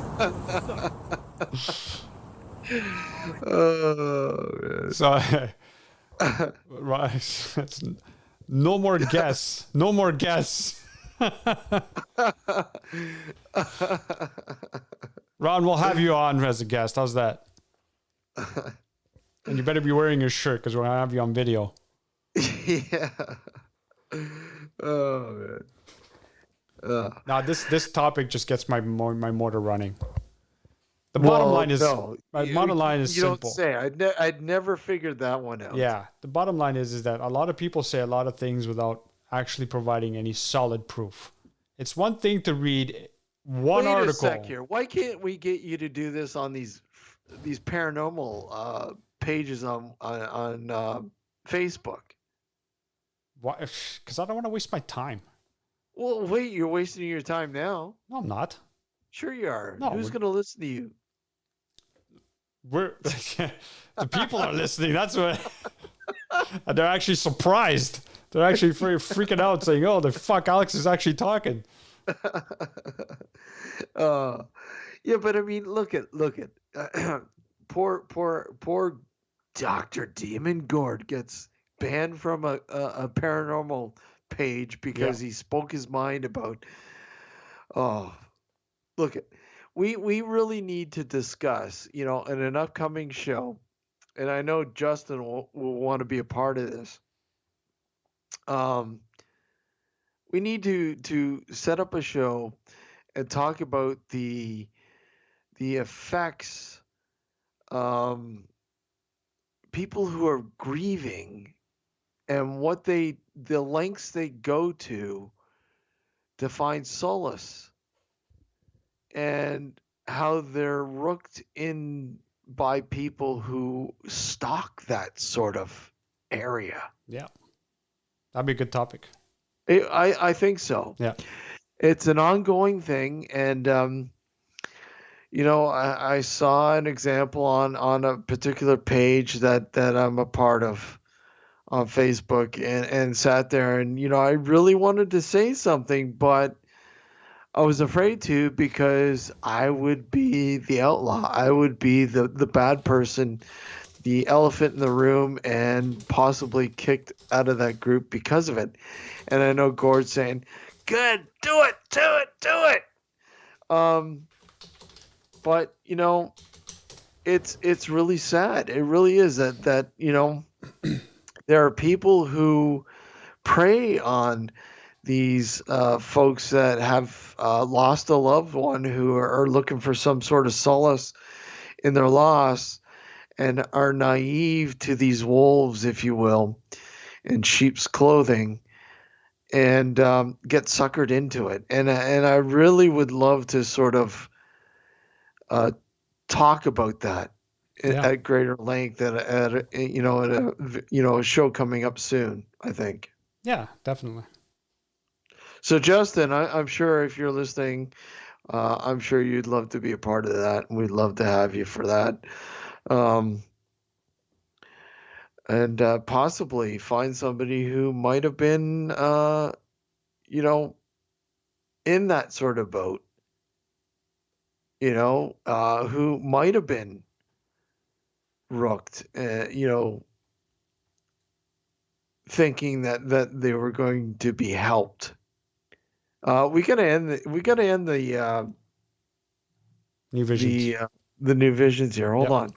A: Oh man.
B: So, right. No more guess. No more guess. Ron, we'll have you on as a guest. How's that? And you better be wearing your shirt because we're going to have you on video.
A: Yeah. Oh man.
B: Now, this topic just gets my motor running. The bottom line is
A: no,
B: bottom line is
A: you
B: simple.
A: don't say. I'd never figured that one out.
B: Yeah, the bottom line is that a lot of people say a lot of things without actually providing any solid proof. It's one thing to read one
A: Wait
B: article.
A: a sec here. Why can't we get you to do this on these paranormal pages on Facebook?
B: Why? Because I don't want to waste my time.
A: Well, wait, you're wasting your time now.
B: No, I'm not.
A: Sure you are.
B: No,
A: Who's going to listen to you?
B: The people are listening. That's what. And they're actually surprised. They're actually freaking out, saying, "Oh, the fuck, Alex is actually talking."
A: Yeah, but I mean, look at poor Dr. Demon Gord gets banned from a paranormal page because he spoke his mind about. Oh, look at. We really need to discuss, in an upcoming show, and I know Justin will want to be a part of this. We need to set up a show and talk about the effects, people who are grieving, and what the lengths they go to find solace, and how they're rooked in by people who stalk that sort of area.
B: Yeah, that'd be a good topic.
A: I think so.
B: Yeah,
A: it's an ongoing thing, and I saw an example on a particular page that I'm a part of on Facebook, and sat there, and I really wanted to say something, but I was afraid to, because I would be the outlaw. I would be the bad person, the elephant in the room, and possibly kicked out of that group because of it. And I know Gord's saying, "Good, do it. But it's really sad. It really is that there are people who prey on these folks that have lost a loved one, who are looking for some sort of solace in their loss, and are naive to these wolves, if you will, in sheep's clothing, and get suckered into it. And I really would love to sort of talk about that at greater length at a show coming up soon, I think.
B: Yeah, definitely.
A: So Justin, I'm sure if you're listening, I'm sure you'd love to be a part of that, and we'd love to have you for that. And possibly find somebody who might have been, in that sort of boat, who might have been rooked, thinking that they were going to be helped. We gotta end the
B: New Visions.
A: the New Visions here. Hold on.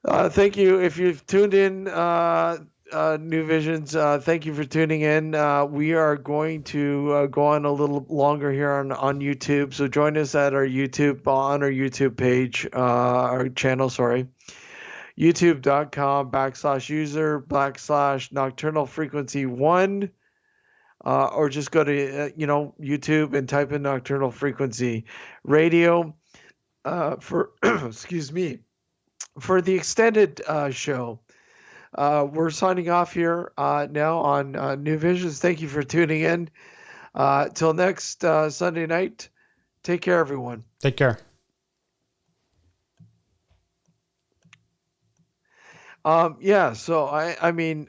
A: Thank you. If you've tuned in, New Visions, thank you for tuning in. We are going to go on a little longer here on YouTube. So join us at our YouTube page, our channel, sorry. youtube.com/user/nocturnal frequency 1. Or just go to, YouTube and type in Nocturnal Frequency Radio for, excuse me, for the extended show. We're signing off here now on New Visions. Thank you for tuning in. Till next Sunday night, take care, everyone.
B: Take care.
A: Yeah, so I mean,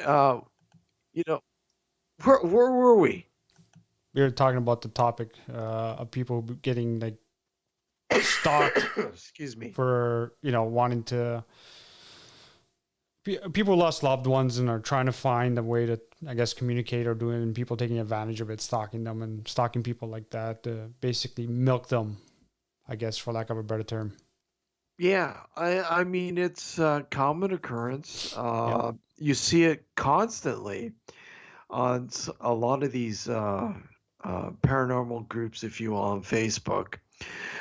A: where were we?
B: We were talking about the topic of people getting like stalked.
A: Excuse me.
B: For wanting to. People lost loved ones and are trying to find a way to, I guess, communicate or do it, and people taking advantage of it, stalking them and stalking people like that to basically milk them, I guess, for lack of a better term.
A: Yeah, I mean, it's a common occurrence.
B: Yeah.
A: You see it constantly on a lot of these paranormal groups, if you will, on Facebook.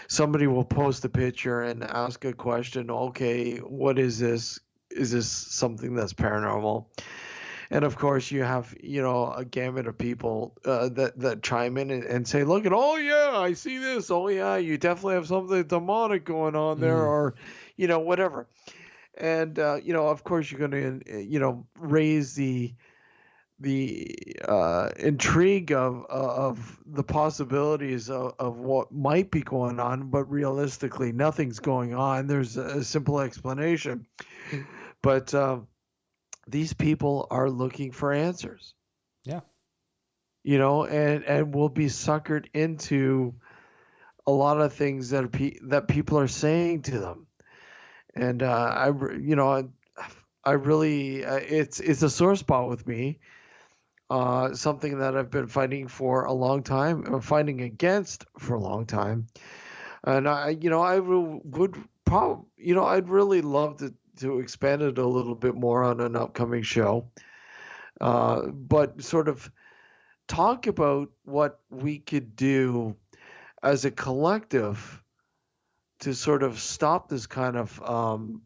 A: Somebody will post a picture and ask a question. Okay, what is this? Is this something that's paranormal? And of course, you have a gamut of people that chime in and say, "Look at, oh yeah, I see this. Oh yeah, you definitely have something demonic going on there, or whatever." And of course, you're going to raise the intrigue of the possibilities of what might be going on, but realistically, nothing's going on. There's a simple explanation, but these people are looking for answers.
B: Yeah.
A: And will be suckered into a lot of things that people are saying to them. And I really, it's a sore spot with me. Something that I've been fighting for a long time, or fighting against for a long time. And I would probably, I'd really love to expand it a little bit more on an upcoming show. But sort of talk about what we could do as a collective to sort of stop this kind of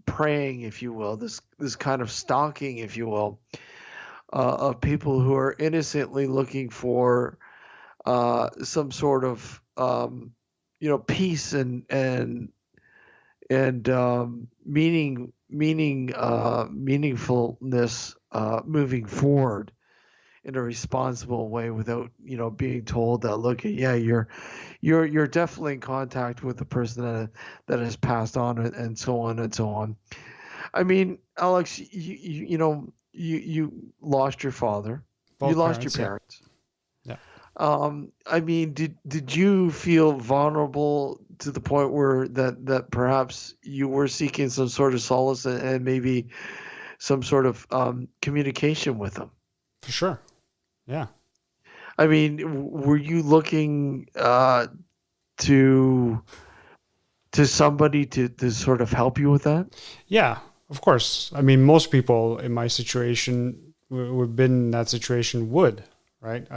A: preying, if you will, this kind of stalking, if you will, of people who are innocently looking for some sort of peace and meaningfulness moving forward in a responsible way without being told that, look, yeah, you're definitely in contact with the person that has passed on, and so on and so on. I mean, Alex, you lost your father.
B: Both
A: you lost your
B: parents,
A: parents.
B: Yeah.
A: I mean, did you feel vulnerable to the point where that perhaps you were seeking some sort of solace and maybe some sort of communication with them?
B: For sure. Yeah.
A: I mean, were you looking to somebody to sort of help you with that?
B: Yeah, of course. I mean, most people in my situation who've been in that situation would, right?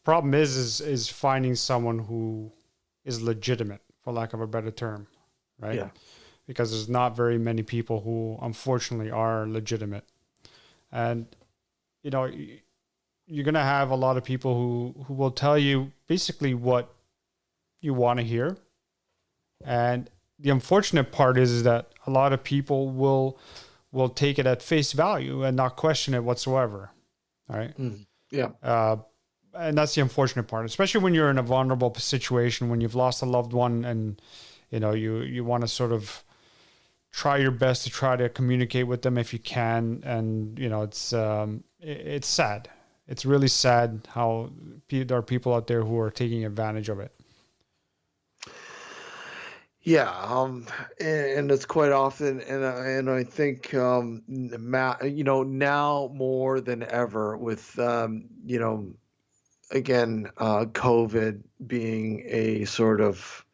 B: Problem is finding someone who is legitimate, for lack of a better term, right?
A: Yeah.
B: Because there's not very many people who, unfortunately, are legitimate. And, you're going to have a lot of people who will tell you basically what you want to hear. And the unfortunate part is that a lot of people will take it at face value and not question it whatsoever. All right.
A: Yeah.
B: And that's the unfortunate part, especially when you're in a vulnerable situation, when you've lost a loved one and, you want to sort of try your best to try to communicate with them if you can. And, it's sad. It's really sad how there are people out there who are taking advantage of it.
A: Yeah, and it's quite often, and I think now more than ever with again COVID being a sort of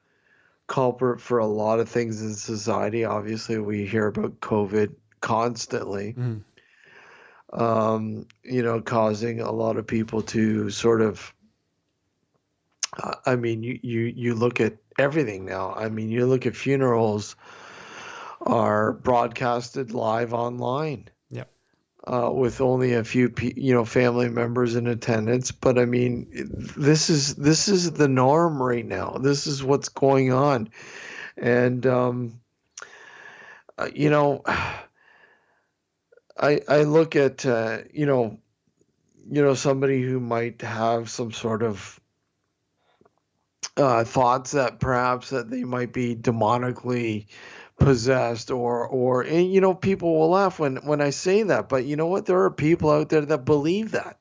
A: culprit for a lot of things in society. Obviously, we hear about COVID constantly, causing a lot of people to sort of, you look at everything now. I mean, you look at funerals are broadcasted live online.
B: Yep.
A: With only a few, family members in attendance. But I mean, this is the norm right now. This is what's going on, and I look at somebody who might have some sort of thoughts that perhaps that they might be demonically possessed or and people will laugh when I say that, but you know what, there are people out there that believe that.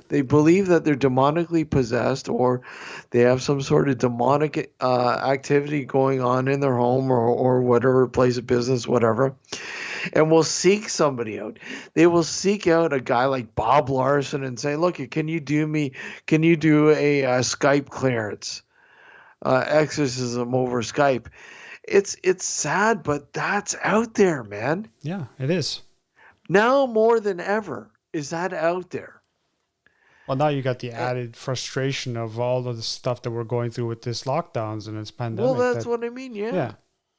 A: They believe that they're demonically possessed or they have some sort of demonic activity going on in their home or whatever, place of business, whatever, and will seek somebody out. They will seek out a guy like Bob Larson and say, look, can you do a Skype clearance, exorcism over Skype? It's sad, but that's out there, man.
B: Yeah, it is.
A: Now more than ever is that out there.
B: Well, now you got the added frustration of all of the stuff that we're going through with this lockdowns and this pandemic.
A: Well, that's what I mean. Yeah.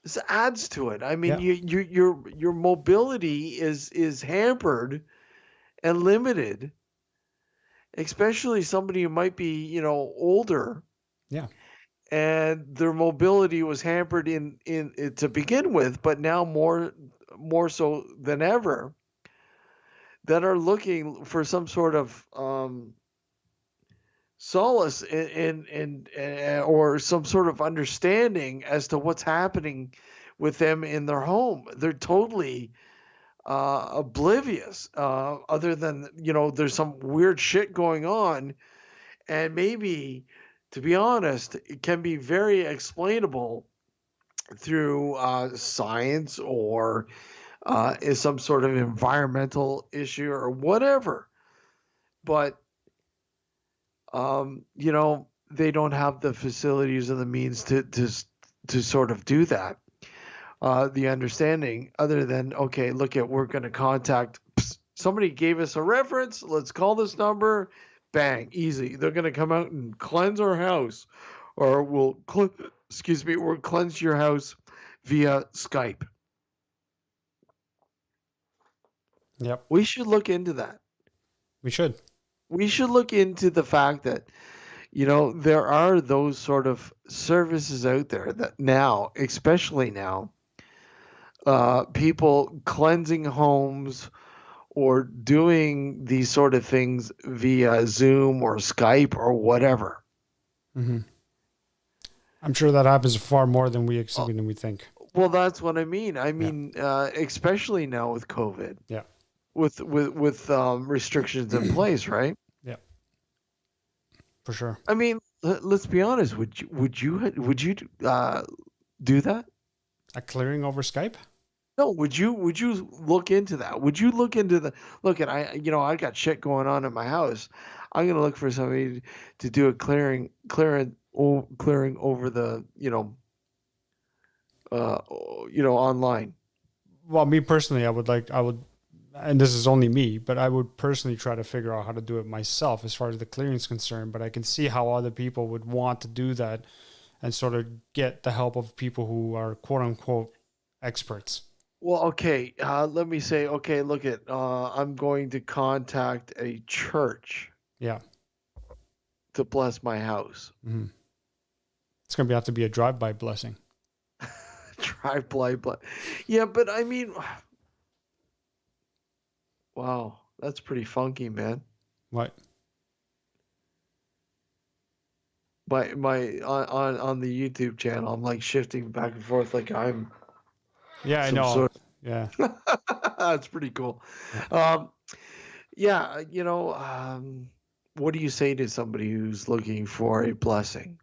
A: This adds to it. I mean, your mobility is hampered and limited, especially somebody who might be, older.
B: Yeah.
A: And their mobility was hampered in to begin with, but now more so than ever, that are looking for some sort of solace in or some sort of understanding as to what's happening with them in their home. They're totally oblivious, other than there's some weird shit going on, and maybe, to be honest, it can be very explainable through science or is some sort of environmental issue or whatever. But, they don't have the facilities and the means to sort of do that. The understanding other than, okay, we're going to contact, somebody gave us a reference. Let's call this number. Bang, easy. They're going to come out and cleanse our house, or we'll cleanse your house via Skype.
B: Yep.
A: We should look into that.
B: We should
A: look into the fact that, there are those sort of services out there that now, especially now, people cleansing homes or doing these sort of things via Zoom or Skype or whatever.
B: I'm sure that happens far more than we think.
A: Well, that's what I mean. Especially now with COVID.
B: Yeah.
A: With restrictions in place, right?
B: Yeah. For sure.
A: I mean, let's be honest. Would you do that?
B: A clearing over Skype?
A: No, would you look into that? Would you look into I got shit going on in my house. I'm gonna look for somebody to do a clearing over the online.
B: Well, me personally, I would, and this is only me, but I would personally try to figure out how to do it myself as far as the clearing is concerned. But I can see how other people would want to do that and sort of get the help of people who are quote unquote experts.
A: Well, okay. Let me say, okay, I'm going to contact a church.
B: Yeah.
A: To bless my house.
B: Mm-hmm. It's going to have to be a drive-by blessing.
A: Drive-by. Yeah, but I mean, wow, that's pretty funky, man.
B: What?
A: My on the YouTube channel, I'm like shifting back and forth like I'm.
B: Yeah, I know. Yeah.
A: That's pretty cool. Yeah, what do you say to somebody who's looking for a blessing?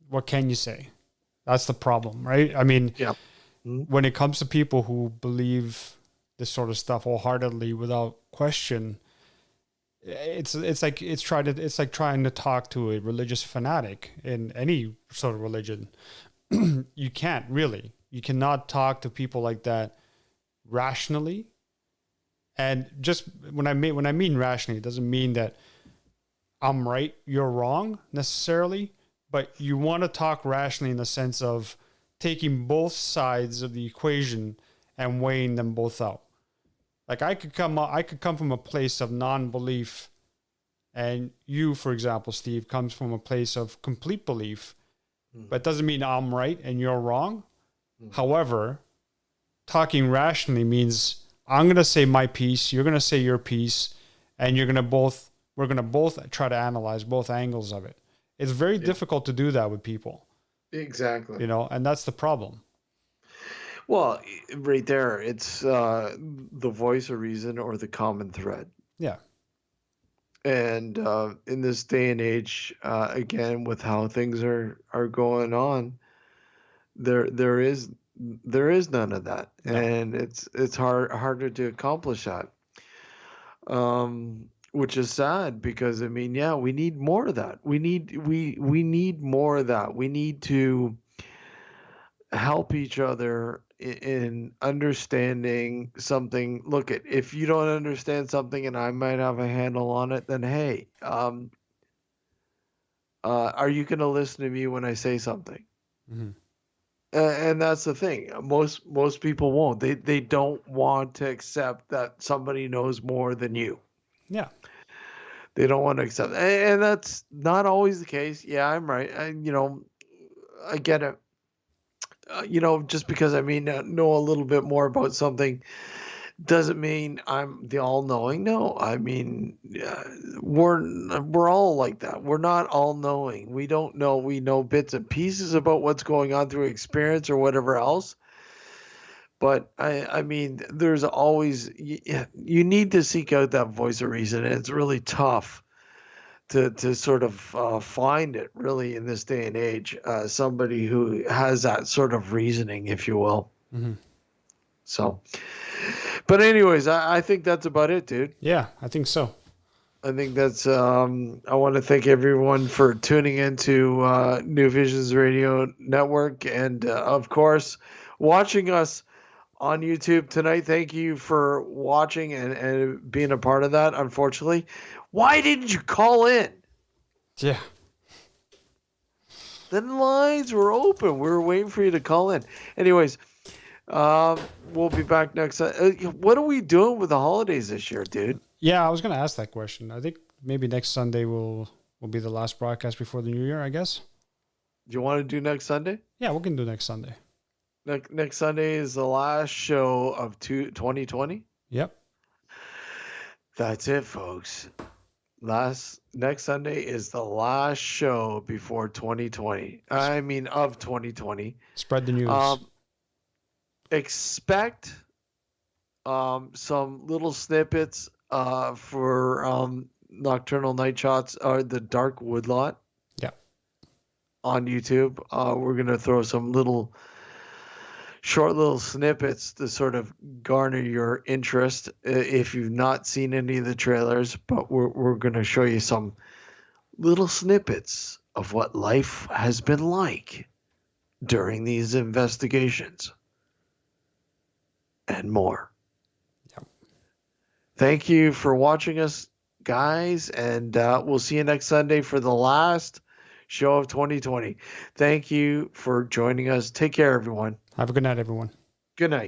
B: What can you say? That's the problem, right? I mean,
A: yeah.
B: When it comes to people who believe this sort of stuff wholeheartedly without question, it's like trying to talk to a religious fanatic in any sort of religion. you can't really. You cannot talk to people like that rationally. And just when I mean rationally, it doesn't mean that I'm right, you're wrong necessarily, but you want to talk rationally in the sense of taking both sides of the equation and weighing them both out. Like I could come from a place of non-belief, and you, for example, Steve, comes from a place of complete belief, but it doesn't mean I'm right and you're wrong. However, talking rationally means I'm going to say my piece, you're going to say your piece, and we're going to both try to analyze both angles of it. It's very difficult to do that with people.
A: Exactly.
B: And that's the problem.
A: Well, right there, it's the voice of reason or the common thread.
B: Yeah.
A: And in this day and age, again, with how things are going on, there is none of that,
B: No.
A: and it's harder to accomplish that. Which is sad because I mean, yeah, we need more of that. We need more of that. We need to help each other in understanding something. Look, if you don't understand something and I might have a handle on it, then hey, are you going to listen to me when I say something?
B: Mm-hmm.
A: And that's the thing. Most people won't. They don't want to accept that somebody knows more than you.
B: Yeah.
A: They don't want to accept, and that's not always the case. Yeah, I'm right. I get it. Just because I know a little bit more about something doesn't mean I'm the all-knowing. No, I mean, we're all like that. We're not all-knowing. We don't know. We know bits and pieces about what's going on through experience or whatever else. But I mean, there's always you need to seek out that voice of reason, and it's really tough to sort of find it really in this day and age. Somebody who has that sort of reasoning, if you will.
B: Mm-hmm.
A: So, but anyways, I think that's about it, dude.
B: Yeah, I think so.
A: I think that's. I want to thank everyone for tuning into New Visions Radio Network, and of course, watching us on YouTube tonight. Thank you for watching and being a part of that. Unfortunately, why didn't you call in?
B: Yeah.
A: The lines were open. We were waiting for you to call in. Anyways, we'll be back next. What are we doing with the holidays this year, dude?
B: Yeah, I was going to ask that question. I think maybe next Sunday will be the last broadcast before the new year, I guess.
A: Do you want to do next Sunday?
B: Yeah, we can do next Sunday.
A: Next Sunday is the last show of 2020.
B: Yep.
A: That's it, folks. Next Sunday is the last show before 2020. I mean, of 2020.
B: Spread the news.
A: Expect some little snippets for Nocturnal Night Shots or the Dark Woodlot.
B: Yeah.
A: On YouTube. We're going to throw some short little snippets to sort of garner your interest if you've not seen any of the trailers, but we're going to show you some little snippets of what life has been like during these investigations and more.
B: Yep.
A: Thank you for watching us, guys, and we'll see you next Sunday for the last show of 2020. Thank you for joining us. Take care, everyone.
B: Have a good night, everyone.
A: Good night.